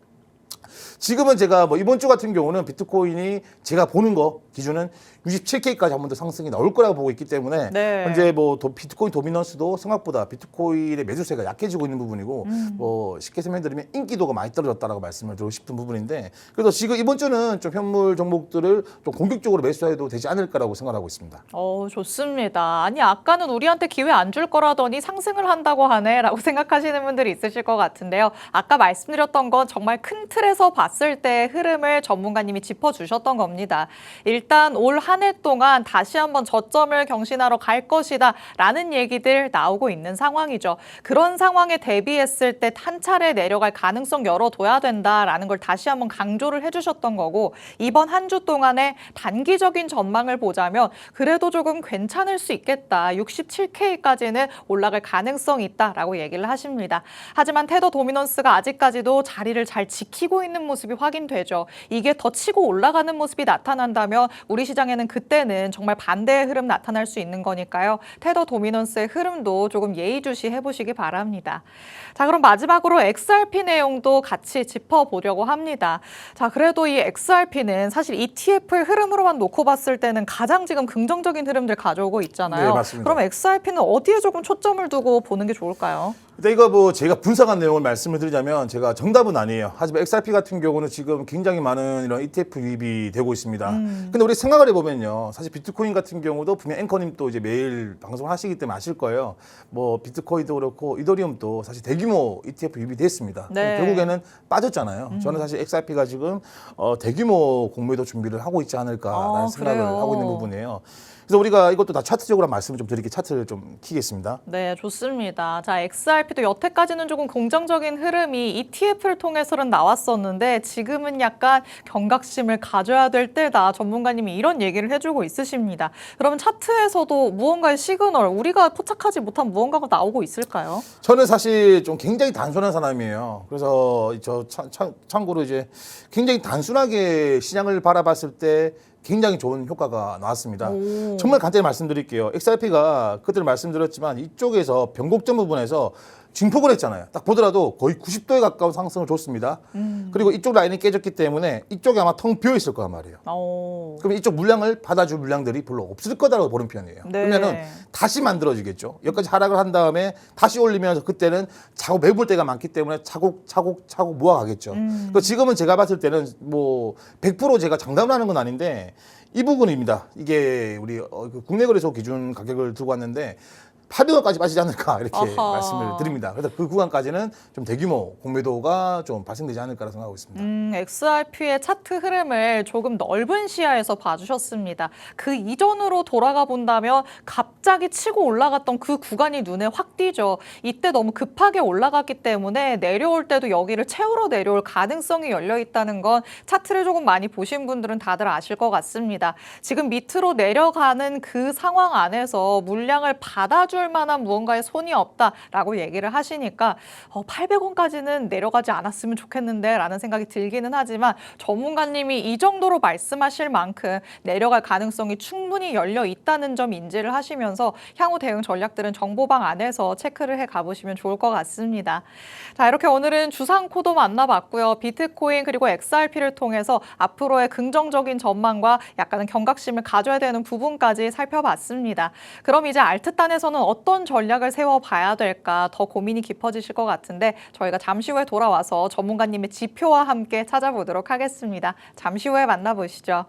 지금은 제가 뭐 이번 주 같은 경우는 비트코인이 제가 보는 거 기준은 67K까지 한 번 더 상승이 나올 거라고 보고 있기 때문에 네. 현재 뭐 비트코인 도미넌스도 생각보다 비트코인의 매수세가 약해지고 있는 부분이고 뭐 쉽게 설명드리면 인기도가 많이 떨어졌다라고 말씀을 드리고 싶은 부분인데 그래서 지금 이번 주는 좀 현물 종목들을 좀 공격적으로 매수해도 되지 않을까라고 생각하고 있습니다. 좋습니다. 아니, 아까는 우리한테 기회 안 줄 거라더니 상승을 한다고 하네 라고 생각하시는 분들이 있으실 것 같은데요. 아까 말씀드렸던 건 정말 큰 틀에서 봤을 때 흐름을 전문가님이 짚어주셨던 겁니다. 일단 올 한 해 동안 다시 한번 저점을 경신하러 갈 것이다 라는 얘기들 나오고 있는 상황이죠. 그런 상황에 대비했을 때 한 차례 내려갈 가능성 열어둬야 된다라는 걸 다시 한번 강조를 해주셨던 거고, 이번 한 주 동안의 단기적인 전망을 보자면 그래도 조금 괜찮을 수 있겠다. 67K까지는 올라갈 가능성이 있다라고 얘기를 하십니다. 하지만 테더 도미넌스가 아직까지도 자리를 잘 지키고 있는 모습이 확인되죠. 이게 더 치고 올라가는 모습이 나타난다면 우리 시장에는 그때는 정말 반대의 흐름 나타날 수 있는 거니까요. 테더 도미넌스의 흐름도 조금 예의주시 해보시기 바랍니다. 자, 그럼 마지막으로 XRP 내용도 같이 짚어보려고 합니다. 자, 그래도 이 XRP는 사실 ETF의 흐름으로만 놓고 봤을 때는 가장 지금 긍정적인 흐름들 가져오고 있잖아요. 네, 맞습니다. 그럼 XRP는 어디에 조금 초점을 두고 보는 게 좋을까요? 근데 이거 뭐 제가 분석한 내용을 말씀을 드리자면 제가 정답은 아니에요. 하지만 XRP 같은 경우는 지금 굉장히 많은 이런 ETF 유입이 되고 있습니다. 근데 우리 생각을 해보면요. 사실 비트코인 같은 경우도 분명 앵커님 또 이제 매일 방송을 하시기 때문에 아실 거예요. 뭐 비트코인도 그렇고 이더리움도 사실 대규모 ETF 유입이 됐습니다. 네. 결국에는 빠졌잖아요. 저는 사실 XRP가 지금 대규모 공매도 준비를 하고 있지 않을까라는 생각을 그래요? 하고 있는 부분이에요. 그래서 우리가 이것도 다 차트적으로 말씀을 좀 드릴게요. 차트를 좀 키겠습니다. 네, 좋습니다. 자, XRP도 여태까지는 조금 긍정적인 흐름이 ETF를 통해서는 나왔었는데 지금은 약간 경각심을 가져야 될 때다. 전문가님이 이런 얘기를 해주고 있으십니다. 그러면 차트에서도 무언가의 시그널, 우리가 포착하지 못한 무언가가 나오고 있을까요? 저는 사실 좀 굉장히 단순한 사람이에요. 그래서 참고로 이제 굉장히 단순하게 시장을 바라봤을 때 굉장히 좋은 효과가 나왔습니다. 정말 간단히 말씀드릴게요. XRP가 그때 말씀드렸지만 이쪽에서 변곡점 부분에서 증폭을 했잖아요. 딱 보더라도 거의 90도에 가까운 상승을 줬습니다. 그리고 이쪽 라인이 깨졌기 때문에 이쪽이 아마 텅 비어 있을 거란 말이에요. 그럼 이쪽 물량을 받아줄 물량들이 별로 없을 거다라고 보는 편이에요. 네. 그러면은 다시 만들어지겠죠. 여기까지 하락을 한 다음에 다시 올리면서 그때는 차고 매볼 때가 많기 때문에 차곡 모아가겠죠. 그러니까 지금은 제가 봤을 때는 뭐 100% 제가 장담을 하는 건 아닌데 이 부분입니다. 이게 우리 국내 거래소 기준 가격을 두고 왔는데 800원까지 빠지지 않을까 이렇게 아하. 말씀을 드립니다. 그래서 그 구간까지는 좀 대규모 공매도가 좀 발생되지 않을까라고 생각하고 있습니다. XRP의 차트 흐름을 조금 넓은 시야에서 봐주셨습니다. 그 이전으로 돌아가 본다면 갑자기 치고 올라갔던 그 구간이 눈에 확 띄죠. 이때 너무 급하게 올라갔기 때문에 내려올 때도 여기를 채우러 내려올 가능성이 열려 있다는 건 차트를 조금 많이 보신 분들은 다들 아실 것 같습니다. 지금 밑으로 내려가는 그 상황 안에서 물량을 받아줄 만한 무언가의 손이 없다라고 얘기를 하시니까 800원까지는 내려가지 않았으면 좋겠는데 라는 생각이 들기는 하지만 전문가님이 이 정도로 말씀하실 만큼 내려갈 가능성이 충분히 열려 있다는 점 인지를 하시면서 향후 대응 전략들은 정보방 안에서 체크를 해 가보시면 좋을 것 같습니다. 자, 이렇게 오늘은 주상코도 만나봤고요. 비트코인 그리고 XRP를 통해서 앞으로의 긍정적인 전망과 약간은 경각심을 가져야 되는 부분까지 살펴봤습니다. 그럼 이제 알트단에서는 어떤 전략을 세워봐야 될까 더 고민이 깊어지실 것 같은데 저희가 잠시 후에 돌아와서 전문가님의 지표와 함께 찾아보도록 하겠습니다. 잠시 후에 만나보시죠.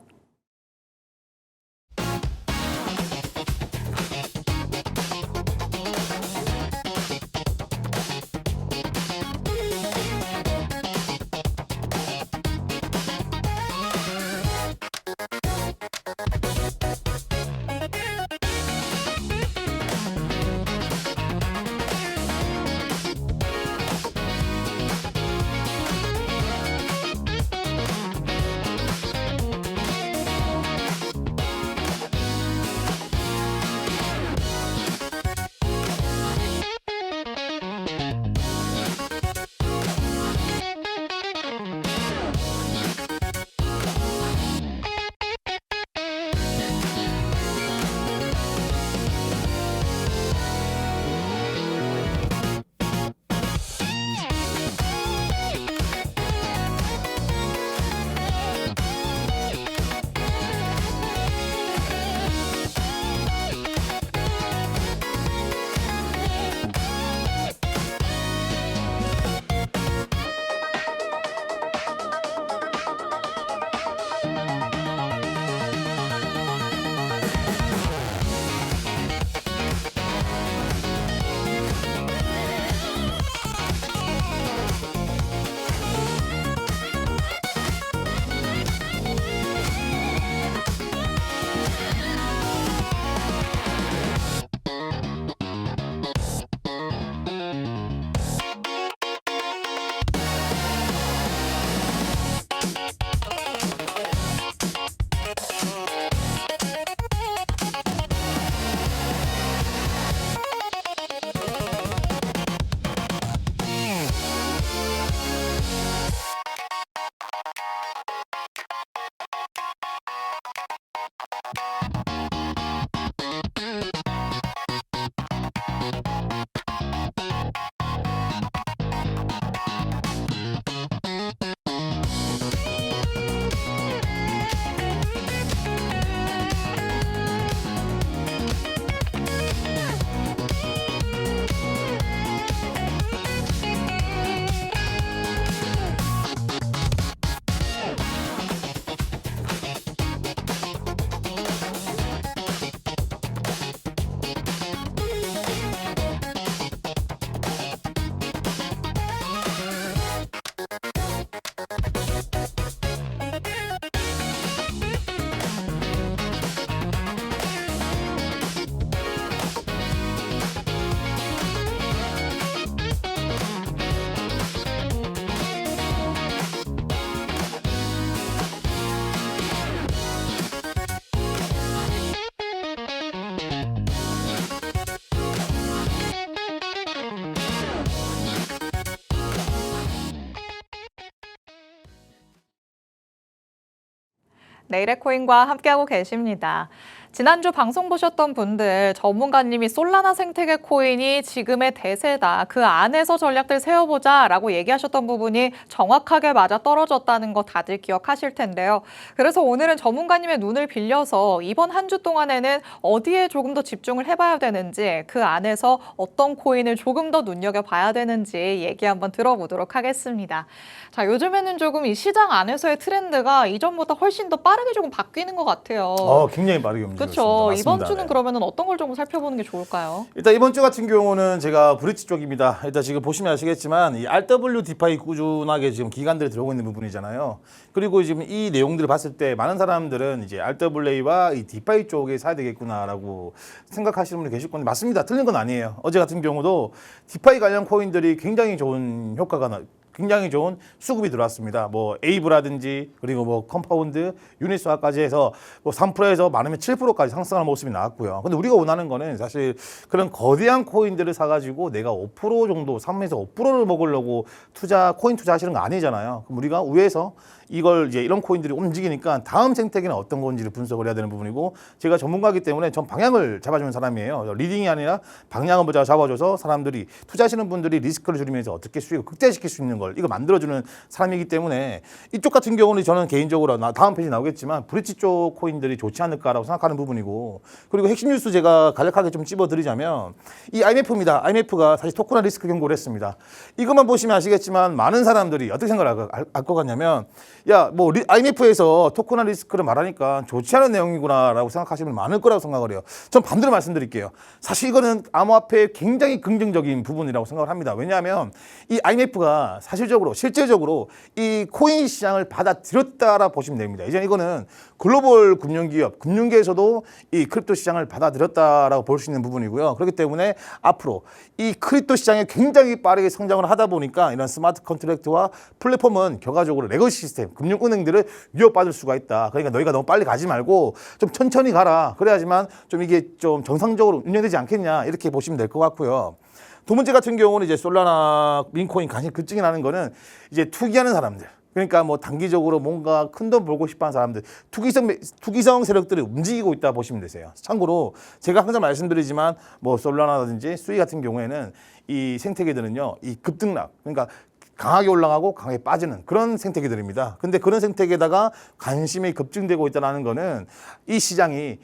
내일의 코인과 함께하고 계십니다. 지난주 방송 보셨던 분들, 전문가님이 솔라나 생태계 코인이 지금의 대세다. 그 안에서 전략들 세워보자 라고 얘기하셨던 부분이 정확하게 맞아 떨어졌다는 거 다들 기억하실 텐데요. 그래서 오늘은 전문가님의 눈을 빌려서 이번 한 주 동안에는 어디에 조금 더 집중을 해봐야 되는지, 그 안에서 어떤 코인을 조금 더 눈여겨봐야 되는지 얘기 한번 들어보도록 하겠습니다. 자, 요즘에는 조금 이 시장 안에서의 트렌드가 이전보다 훨씬 더 빠르게 조금 바뀌는 것 같아요. 굉장히 빠르게 움직이고 그렇죠. 있습니다. 이번 주는 그러면 어떤 걸 좀 살펴보는 게 좋을까요? 일단 이번 주 같은 경우는 제가 브릿지 쪽입니다. 일단 지금 보시면 아시겠지만 이 RW 디파이 꾸준하게 지금 기관들이 들어오고 있는 부분이잖아요. 그리고 지금 이 내용들을 봤을 때 많은 사람들은 이제 RWA와 이 디파이 쪽에 사야 되겠구나라고 생각하시는 분이 계실 건데 맞습니다. 틀린 건 아니에요. 어제 같은 경우도 디파이 관련 코인들이 굉장히 좋은 굉장히 좋은 수급이 들어왔습니다. 뭐 에이브라든지 그리고 뭐 컴파운드, 유니스와까지 해서 뭐 3%에서 많으면 7%까지 상승하는 모습이 나왔고요. 근데 우리가 원하는 거는 사실 그런 거대한 코인들을 사가지고 내가 5% 정도 3에서 5%를 먹으려고 코인 투자하시는 거 아니잖아요. 그럼 우리가 위에서 이걸 이제 이런 코인들이 움직이니까 다음 생태계는 어떤 건지를 분석을 해야 되는 부분이고 제가 전문가이기 때문에 전 방향을 잡아주는 사람이에요. 리딩이 아니라 방향을 먼저 잡아줘서 사람들이 투자하시는 분들이 리스크를 줄이면서 어떻게 수익을 극대화시킬 수 있는 걸 이거 만들어주는 사람이기 때문에 이쪽 같은 경우는 저는 개인적으로 다음 페이지 나오겠지만 브릿지 쪽 코인들이 좋지 않을까라고 생각하는 부분이고 그리고 핵심 뉴스 제가 간략하게 좀 찝어드리자면 이 IMF입니다. IMF가 사실 토큰화 리스크 경고를 했습니다. 이것만 보시면 아시겠지만 많은 사람들이 어떻게 생각을 할 것 같냐면 야, 뭐 IMF에서 토큰화 리스크를 말하니까 좋지 않은 내용이구나라고 생각하시는 분 많을 거라고 생각을 해요. 전 반대로 말씀드릴게요. 사실 이거는 암호화폐의 굉장히 긍정적인 부분이라고 생각을 합니다. 왜냐하면 이 IMF가 실제적으로 이 코인 시장을 받아들였다라 보시면 됩니다. 이제 이거는 글로벌 금융기업, 금융계에서도 이 크립토 시장을 받아들였다라고 볼 수 있는 부분이고요. 그렇기 때문에 앞으로 이 크립토 시장이 굉장히 빠르게 성장을 하다 보니까 이런 스마트 컨트랙트와 플랫폼은 결과적으로 레거시 시스템, 금융은행들을 위협받을 수가 있다. 그러니까 너희가 너무 빨리 가지 말고 좀 천천히 가라. 그래야지만 좀 이게 좀 정상적으로 운영되지 않겠냐 이렇게 보시면 될 것 같고요. 두 번째 같은 경우는 이제 솔라나 민코인 관심 급증이 나는 거는 이제 투기하는 사람들. 그러니까 뭐 단기적으로 뭔가 큰 돈 벌고 싶어하는 사람들, 투기성 세력들이 움직이고 있다 보시면 되세요. 참고로 제가 항상 말씀드리지만 뭐 솔라나든지 수이 같은 경우에는 이 생태계들은요, 이 급등락, 그러니까 강하게 올라가고 강하게 빠지는 그런 생태계들입니다. 근데 그런 생태계에다가 관심이 급증되고 있다는 거는 이 시장이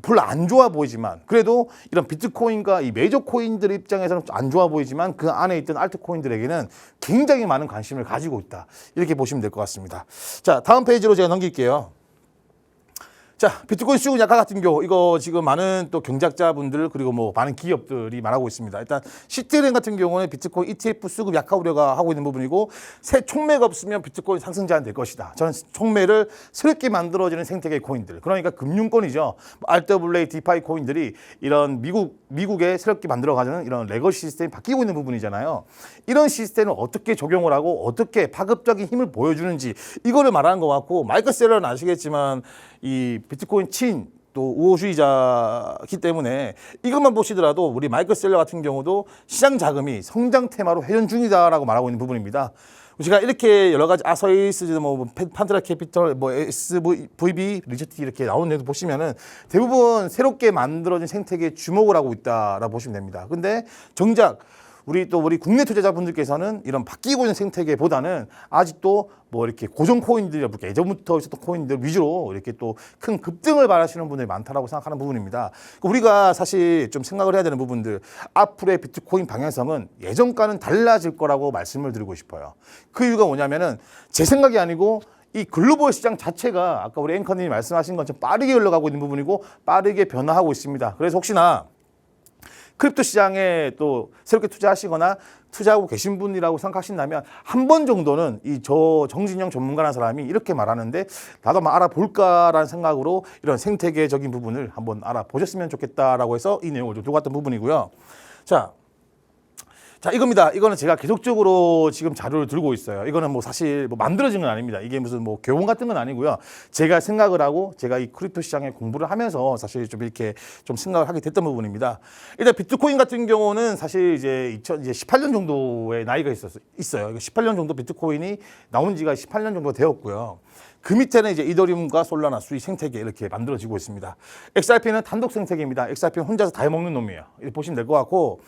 별로 안 좋아 보이지만 그래도 이런 비트코인과 이 메이저 코인들 입장에서는 안 좋아 보이지만 그 안에 있던 알트코인들에게는 굉장히 많은 관심을 가지고 있다. 이렇게 보시면 될 것 같습니다. 자, 다음 페이지로 제가 넘길게요. 자, 비트코인 수익 약화 같은 경우 이거 지금 많은 또 경작자분들 그리고 뭐 많은 기업들이 말하고 있습니다. 일단 시티은행 같은 경우는 비트코인 ETF 수급 약화 우려가 하고 있는 부분이고 새 총매가 없으면 비트코인 상승 제한 될 것이다. 저는 총매를 새롭게 만들어지는 생태계 코인들 그러니까 금융권이죠. RWA, 디파이 코인들이 이런 미국에 새롭게 만들어가는 이런 레거시 시스템이 바뀌고 있는 부분이잖아요. 이런 시스템을 어떻게 적용을 하고 어떻게 파급적인 힘을 보여주는지 이거를 말하는 것 같고 마이클 셀러는 아시겠지만 이 비트코인 또 우호주의자이기 때문에 이것만 보시더라도 우리 마이클 셀러 같은 경우도 시장 자금이 성장 테마로 회전 중이다라고 말하고 있는 부분입니다. 제가 이렇게 여러 가지 아서이스, 뭐 판테라 캐피털, 뭐 SVB, 리처티 이렇게 나오는 내용도 보시면은 대부분 새롭게 만들어진 생태계에 주목을 하고 있다라고 보시면 됩니다. 근데 정작 우리 국내 투자자분들께서는 이런 바뀌고 있는 생태계보다는 아직도 뭐 이렇게 고정 코인들, 예전부터 있었던 코인들 위주로 이렇게 또 큰 급등을 바라시는 분들이 많다라고 생각하는 부분입니다. 우리가 사실 좀 생각을 해야 되는 부분들, 앞으로의 비트코인 방향성은 예전과는 달라질 거라고 말씀을 드리고 싶어요. 그 이유가 뭐냐면은 제 생각이 아니고 이 글로벌 시장 자체가 아까 우리 앵커님이 말씀하신 것처럼 빠르게 흘러가고 있는 부분이고 빠르게 변화하고 있습니다. 그래서 혹시나 크립토 시장에 또 새롭게 투자하시거나 투자하고 계신 분이라고 생각하신다면 한 번 정도는 정진영 전문가라는 사람이 이렇게 말하는데 나도 한번 알아볼까라는 생각으로 이런 생태계적인 부분을 한번 알아보셨으면 좋겠다라고 해서 이 내용을 좀 들고 왔던 부분이고요. 자, 이겁니다. 이거는 제가 계속적으로 지금 자료를 들고 있어요. 이거는 뭐 사실 뭐 만들어진 건 아닙니다. 이게 무슨 뭐 교훈 같은 건 아니고요. 제가 생각을 하고 제가 이 크립토 시장에 공부를 하면서 사실 좀 이렇게 좀 생각을 하게 됐던 부분입니다. 일단 비트코인 같은 경우는 사실 이제 2018년 정도의 나이가 있어요. 18년 정도 비트코인이 나온 지가 18년 정도 되었고요. 그 밑에는 이제 이더리움과 솔라나 수익 생태계 이렇게 만들어지고 있습니다. XRP는 단독 생태계입니다. XRP는 혼자서 다 해먹는 놈이에요. 이렇게 보시면 될 것 같고,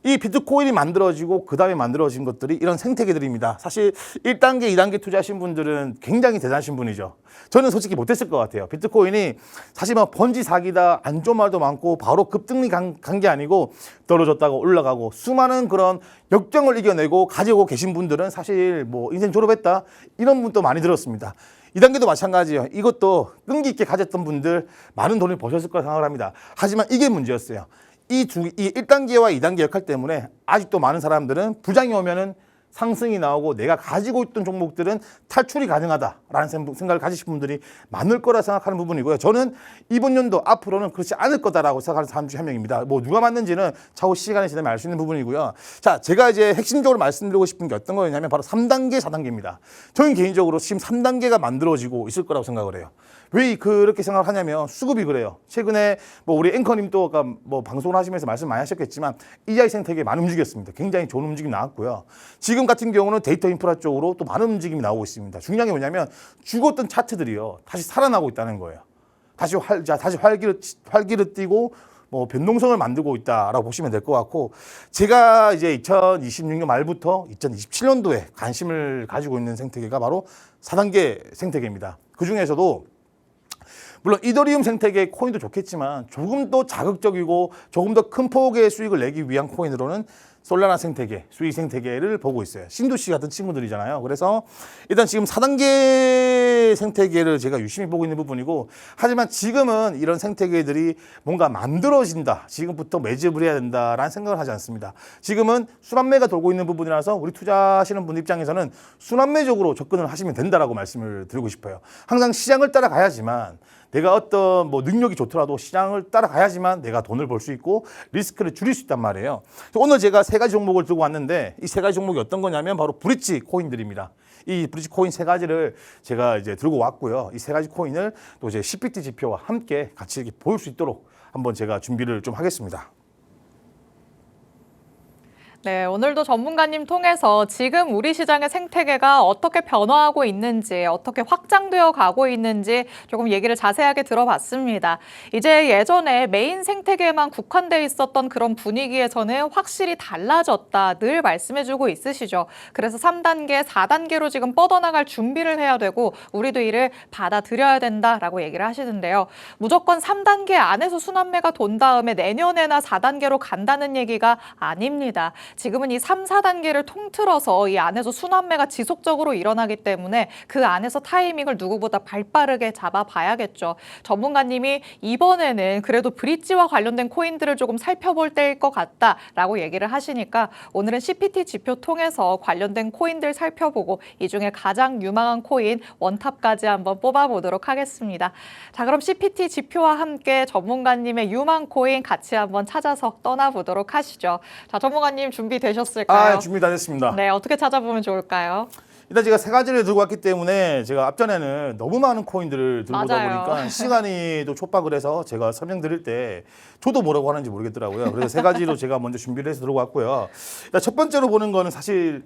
이 비트코인이 만들어지고 그 다음에 만들어진 것들이 이런 생태계들입니다. 사실 1단계, 2단계 투자하신 분들은 굉장히 대단하신 분이죠. 저는 솔직히 못했을 것 같아요. 비트코인이 사실 뭐 번지 사기다, 안 좋은 말도 많고 바로 급등이 간 게 아니고 떨어졌다가 올라가고 수많은 그런 역경을 이겨내고 가지고 계신 분들은 사실 뭐 인생 졸업했다 이런 분도 많이 들었습니다. 2단계도 마찬가지예요. 이것도 끈기 있게 가졌던 분들 많은 돈을 버셨을 거라 생각을 합니다. 하지만 이게 문제였어요. 이 1단계와 2단계 역할 때문에 아직도 많은 사람들은 부장이 오면은 상승이 나오고 내가 가지고 있던 종목들은 탈출이 가능하다라는 생각을 가지신 분들이 많을 거라 생각하는 부분이고요. 저는 이번 연도 앞으로는 그렇지 않을 거다라고 생각하는 사람 중 한 명입니다. 뭐 누가 맞는지는 차후 시간이 지나면 알 수 있는 부분이고요. 자, 제가 이제 핵심적으로 말씀드리고 싶은 게 어떤 거였냐면 바로 3단계, 4단계입니다. 저는 개인적으로 지금 3단계가 만들어지고 있을 거라고 생각을 해요. 왜 그렇게 생각을 하냐면 수급이 그래요. 최근에 뭐 우리 앵커님도 아까 뭐 방송을 하시면서 말씀 많이 하셨겠지만 EI 생태계 많이 움직였습니다. 굉장히 좋은 움직임 나왔고요. 지금 같은 경우는 데이터 인프라 쪽으로 또 많은 움직임이 나오고 있습니다. 중요한 게 뭐냐면 죽었던 차트들이요. 다시 살아나고 있다는 거예요. 다시 활기를 띠고 뭐 변동성을 만들고 있다라고 보시면 될 것 같고, 제가 이제 2026년 말부터 2027년도에 관심을 가지고 있는 생태계가 바로 4단계 생태계입니다. 그 중에서도 물론 이더리움 생태계 코인도 좋겠지만 조금 더 자극적이고 조금 더 큰 폭의 수익을 내기 위한 코인으로는 솔라나 생태계, 수익 생태계를 보고 있어요. 신도시 같은 친구들이잖아요. 그래서 일단 지금 4단계 생태계를 제가 유심히 보고 있는 부분이고, 하지만 지금은 이런 생태계들이 뭔가 만들어진다, 지금부터 매집을 해야 된다라는 생각을 하지 않습니다. 지금은 순환매가 돌고 있는 부분이라서 우리 투자하시는 분 입장에서는 순환매적으로 접근을 하시면 된다라고 말씀을 드리고 싶어요. 항상 시장을 따라가야지만, 내가 어떤 뭐 능력이 좋더라도 시장을 따라가야지만 내가 돈을 벌 수 있고 리스크를 줄일 수 있단 말이에요. 오늘 제가 3가지 종목을 들고 왔는데 이 3가지 종목이 어떤 거냐면 바로 브릿지 코인들입니다. 이 브릿지 코인 3가지를 제가 이제 들고 왔고요. 이 3가지 코인을 또 이제 CPT 지표와 함께 같이 이렇게 보일 수 있도록 한번 제가 준비를 좀 하겠습니다. 네, 오늘도 전문가님 통해서 지금 우리 시장의 생태계가 어떻게 변화하고 있는지, 어떻게 확장되어 가고 있는지 조금 얘기를 자세하게 들어봤습니다. 이제 예전에 메인 생태계에만 국한돼 있었던 그런 분위기에서는 확실히 달라졌다 늘 말씀해주고 있으시죠. 그래서 3단계, 4단계로 지금 뻗어나갈 준비를 해야 되고 우리도 이를 받아들여야 된다라고 얘기를 하시는데요. 무조건 3단계 안에서 순환매가 돈 다음에 내년에나 4단계로 간다는 얘기가 아닙니다. 지금은 이 3, 4단계를 통틀어서 이 안에서 순환매가 지속적으로 일어나기 때문에 그 안에서 타이밍을 누구보다 발빠르게 잡아봐야겠죠. 전문가님이 이번에는 그래도 브릿지와 관련된 코인들을 조금 살펴볼 때일 것 같다라고 얘기를 하시니까 오늘은 CPT 지표 통해서 관련된 코인들 살펴보고 이 중에 가장 유망한 코인 원탑까지 한번 뽑아보도록 하겠습니다. 자, 그럼 CPT 지표와 함께 전문가님의 유망 코인 같이 한번 찾아서 떠나보도록 하시죠. 자, 전문가님 준비되셨을까요? 준비 다 됐습니다. 네, 어떻게 찾아보면 좋을까요? 일단 제가 세 가지를 들고 왔기 때문에 제가 앞전에는 너무 많은 코인들을 들고 오다 맞아요. 보니까 시간이 또 촉박을 해서 제가 설명드릴 때 저도 뭐라고 하는지 모르겠더라고요. 그래서 세 가지로 제가 먼저 준비를 해서 들고 왔고요. 일단 첫 번째로 보는 거는 사실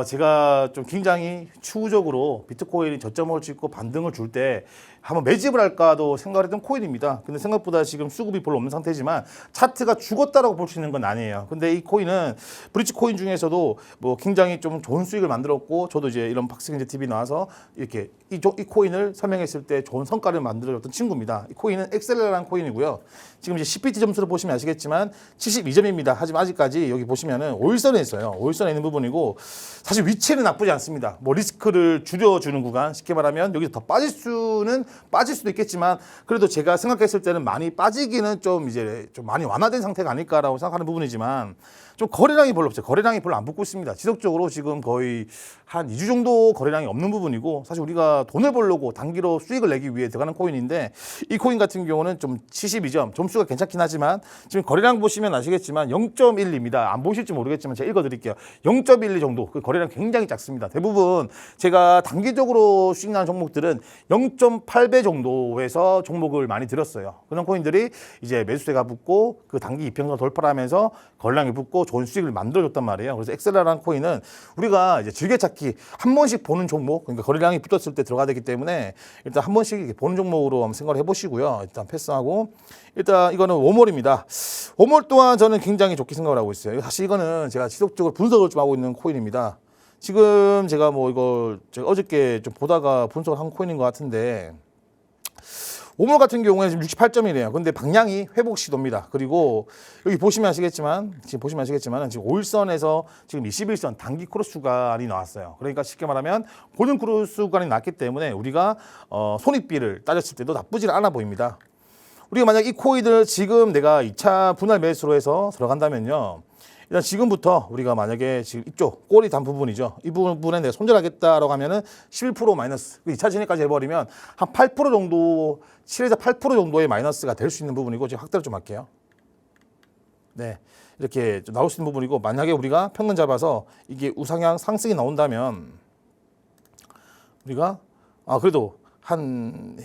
제가 좀 굉장히 추후적으로 비트코인이 저점을 찍고 반등을 줄 때 한번 매집을 할까도 생각을 했던 코인입니다. 근데 생각보다 지금 수급이 별로 없는 상태지만 차트가 죽었다라고 볼 수 있는 건 아니에요. 근데 이 코인은 브릿지 코인 중에서도 뭐 굉장히 좀 좋은 수익을 만들었고 저도 이제 이런 박스경제 TV 나와서 이렇게 이 코인을 설명했을 때 좋은 성과를 만들어줬던 친구입니다. 이 코인은 엑셀라라는 코인이고요. 지금 이제 CPT 점수를 보시면 아시겠지만 72점입니다. 하지만 아직까지 여기 보시면은 5일선에 있어요. 5일선에 있는 부분이고 사실 위치는 나쁘지 않습니다. 뭐 리스크를 줄여주는 구간, 쉽게 말하면 여기서 더 빠질 수도 있겠지만 그래도 제가 생각했을 때는 많이 빠지기는 좀 이제 좀 많이 완화된 상태가 아닐까라고 생각하는 부분이지만 좀 거래량이 별로 없어요. 거래량이 별로 안 붙고 있습니다. 지속적으로 지금 거의 한 2주 정도 거래량이 없는 부분이고 사실 우리가 돈을 벌려고 단기로 수익을 내기 위해 들어가는 코인인데 이 코인 같은 경우는 좀 72점, 점수가 괜찮긴 하지만 지금 거래량 보시면 아시겠지만 0.12입니다. 안 보실지 모르겠지만 제가 읽어드릴게요. 0.12 정도, 그 거래량 굉장히 작습니다. 대부분 제가 단기적으로 수익 나는 종목들은 0.8배 정도에서 종목을 많이 들었어요. 그런 코인들이 이제 매수세가 붙고 그 단기 이평선 돌파를 하면서 거래량이 붙고 좋은 수익을 만들어줬단 말이에요. 그래서 엑셀라라는 코인은 우리가 이제 즐겨찾기 한 번씩 보는 종목, 그러니까 거래량이 붙었을 때 들어가야 되기 때문에 일단 한 번씩 이렇게 보는 종목으로 한번 생각을 해보시고요. 일단 패스하고 일단 이거는 웜홀입니다. 웜홀 또한 저는 굉장히 좋게 생각을 하고 있어요. 사실 이거는 제가 지속적으로 분석을 좀 하고 있는 코인입니다. 지금 제가 뭐 이걸 제가 어저께 좀 보다가 분석을 한 코인인 것 같은데 오물 같은 경우에 지금 68점이래요. 근데 방향이 회복 시도입니다. 그리고 여기 보시면 아시겠지만 지금 5일선에서 지금 21선 단기 크로스 구간이 나왔어요. 그러니까 쉽게 말하면 골든 크로스 구간이 나왔기 때문에 우리가 손익비를 따졌을 때도 나쁘지 않아 보입니다. 우리가 만약 이 코인을 지금 내가 2차 분할 매수로 해서 들어간다면요. 일단 지금부터 우리가 만약에 지금 이쪽 꼬리 단 부분이죠. 이 부분에 내가 손절하겠다라고 하면은 11% 마이너스, 2차 진입까지 해버리면 한 8% 정도, 7에서 8% 정도의 마이너스가 될 수 있는 부분이고 지금 확대를 좀 할게요. 네, 이렇게 좀 나올 수 있는 부분이고 만약에 우리가 평균 잡아서 이게 우상향 상승이 나온다면 우리가 그래도 한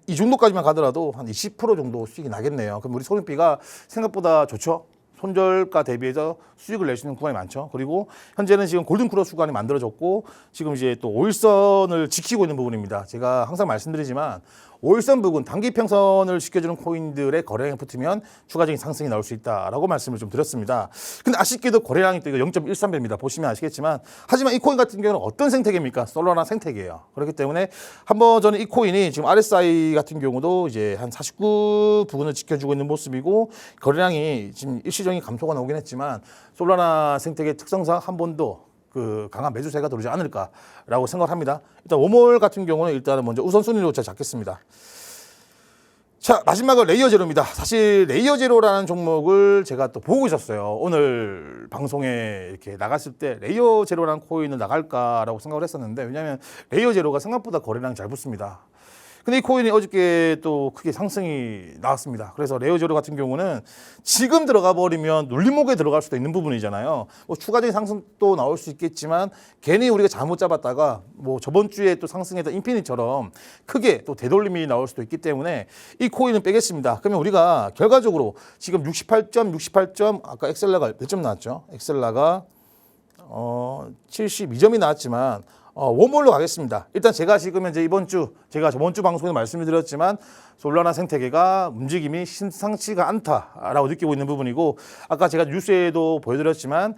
이 정도까지만 가더라도 한 20% 정도 수익이 나겠네요. 그럼 우리 손익비가 생각보다 좋죠. 손절가 대비해서 수익을 낼 수 있는 구간이 많죠. 그리고 현재는 지금 골든 크로스 구간이 만들어졌고 지금 이제 또 5일선을 지키고 있는 부분입니다. 제가 항상 말씀드리지만 5일선 부근 단기 평선을 지켜주는 코인들의 거래량이 붙으면 추가적인 상승이 나올 수 있다라고 말씀을 좀 드렸습니다. 근데 아쉽게도 거래량이 또 이거 0.13배입니다. 보시면 아시겠지만 하지만 이 코인 같은 경우는 어떤 생태계입니까? 솔라나 생태계예요. 그렇기 때문에 한번 저는 이 코인이 지금 RSI 같은 경우도 이제 한 49 부근을 지켜주고 있는 모습이고 거래량이 지금 일시적인 감소가 나오긴 했지만 솔라나 생태계 특성상 한 번도 그 강한 매수세가 들어오지 않을까라고 생각을 합니다. 일단 웜홀 같은 경우는 일단은 먼저 우선순위로 제가 잡겠습니다. 자, 마지막은 레이어 제로입니다. 사실 레이어 제로라는 종목을 제가 또 보고 있었어요. 오늘 방송에 이렇게 나갔을 때 레이어 제로라는 코인을 나갈까라고 생각을 했었는데 왜냐하면 레이어 제로가 생각보다 거래량이 잘 붙습니다. 근데 이 코인이 어저께 또 크게 상승이 나왔습니다. 그래서 레이어 제로 같은 경우는 지금 들어가 버리면 눌림목에 들어갈 수도 있는 부분이잖아요. 뭐 추가적인 상승도 나올 수 있겠지만 괜히 우리가 잘못 잡았다가 뭐 저번 주에 또 상승했던 인피니처럼 크게 또 되돌림이 나올 수도 있기 때문에 이 코인은 빼겠습니다. 그러면 우리가 결과적으로 지금 68점 아까 엑셀라가 몇 점 나왔죠? 엑셀라가 72점이 나왔지만 웜홀로 가겠습니다. 일단 제가 지금 현재 제가 저번 주 방송에 말씀을 드렸지만 솔라나 생태계가 움직임이 심상치가 않다라고 느끼고 있는 부분이고 아까 제가 뉴스에도 보여드렸지만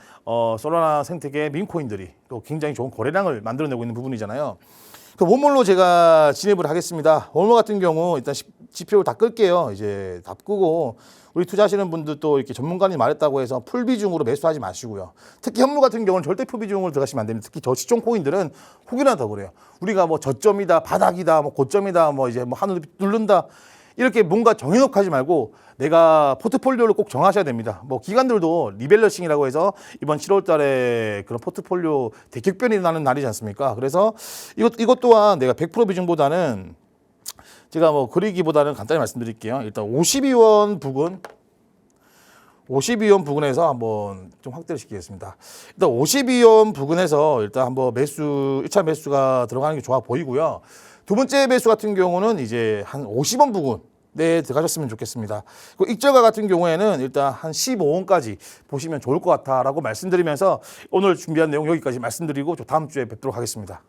솔라나 생태계 민코인들이 또 굉장히 좋은 거래량을 만들어내고 있는 부분이잖아요. 그 웜홀로 제가 진입을 하겠습니다. 웜홀 같은 경우 일단 지표를 다 끌게요. 이제 다 끄고 우리 투자하시는 분들 또 이렇게 전문가님 말했다고 해서 풀 비중으로 매수하지 마시고요. 특히 현물 같은 경우는 절대 풀 비중으로 들어가시면 안 됩니다. 특히 저시총 코인들은 혹여나 더 그래요. 우리가 뭐 저점이다, 바닥이다, 뭐 고점이다, 뭐 이제 뭐 하늘 뚫는다 이렇게 뭔가 정해놓고 하지 말고 내가 포트폴리오를 꼭 정하셔야 됩니다. 뭐 기관들도 리밸런싱이라고 해서 이번 7월 달에 그런 포트폴리오 대격변이 나는 날이지 않습니까? 그래서 이것 또한 내가 100% 비중보다는 제가 뭐 그리기보다는 간단히 말씀드릴게요. 일단 52원 부근 52원 부근에서 한번 좀 확대를 시키겠습니다. 일단 52원 부근에서 일단 한번 1차 매수가 들어가는 게 좋아 보이고요. 두 번째 매수 같은 경우는 이제 한 50원 부근 네, 들어가셨으면 좋겠습니다. 그 익절가 같은 경우에는 일단 한 15원까지 보시면 좋을 것 같다라고 말씀드리면서 오늘 준비한 내용 여기까지 말씀드리고 다음 주에 뵙도록 하겠습니다.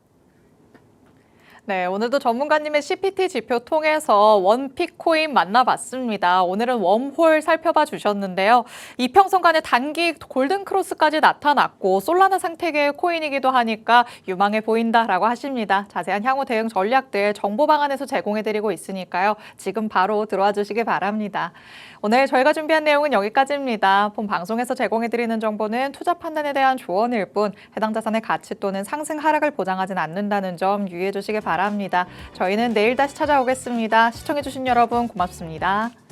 네, 오늘도 전문가님의 CPT 지표 통해서 원픽코인 만나봤습니다. 오늘은 웜홀 살펴봐 주셨는데요. 이평선간의 단기 골든크로스까지 나타났고 솔라나 생태계의 코인이기도 하니까 유망해 보인다라고 하십니다. 자세한 향후 대응 전략들 정보 방안에서 제공해드리고 있으니까요. 지금 바로 들어와 주시기 바랍니다. 오늘 저희가 준비한 내용은 여기까지입니다. 본 방송에서 제공해드리는 정보는 투자 판단에 대한 조언일 뿐 해당 자산의 가치 또는 상승 하락을 보장하진 않는다는 점 유의해 주시기 바랍니다. 저희는 내일 다시 찾아오겠습니다. 시청해주신 여러분 고맙습니다.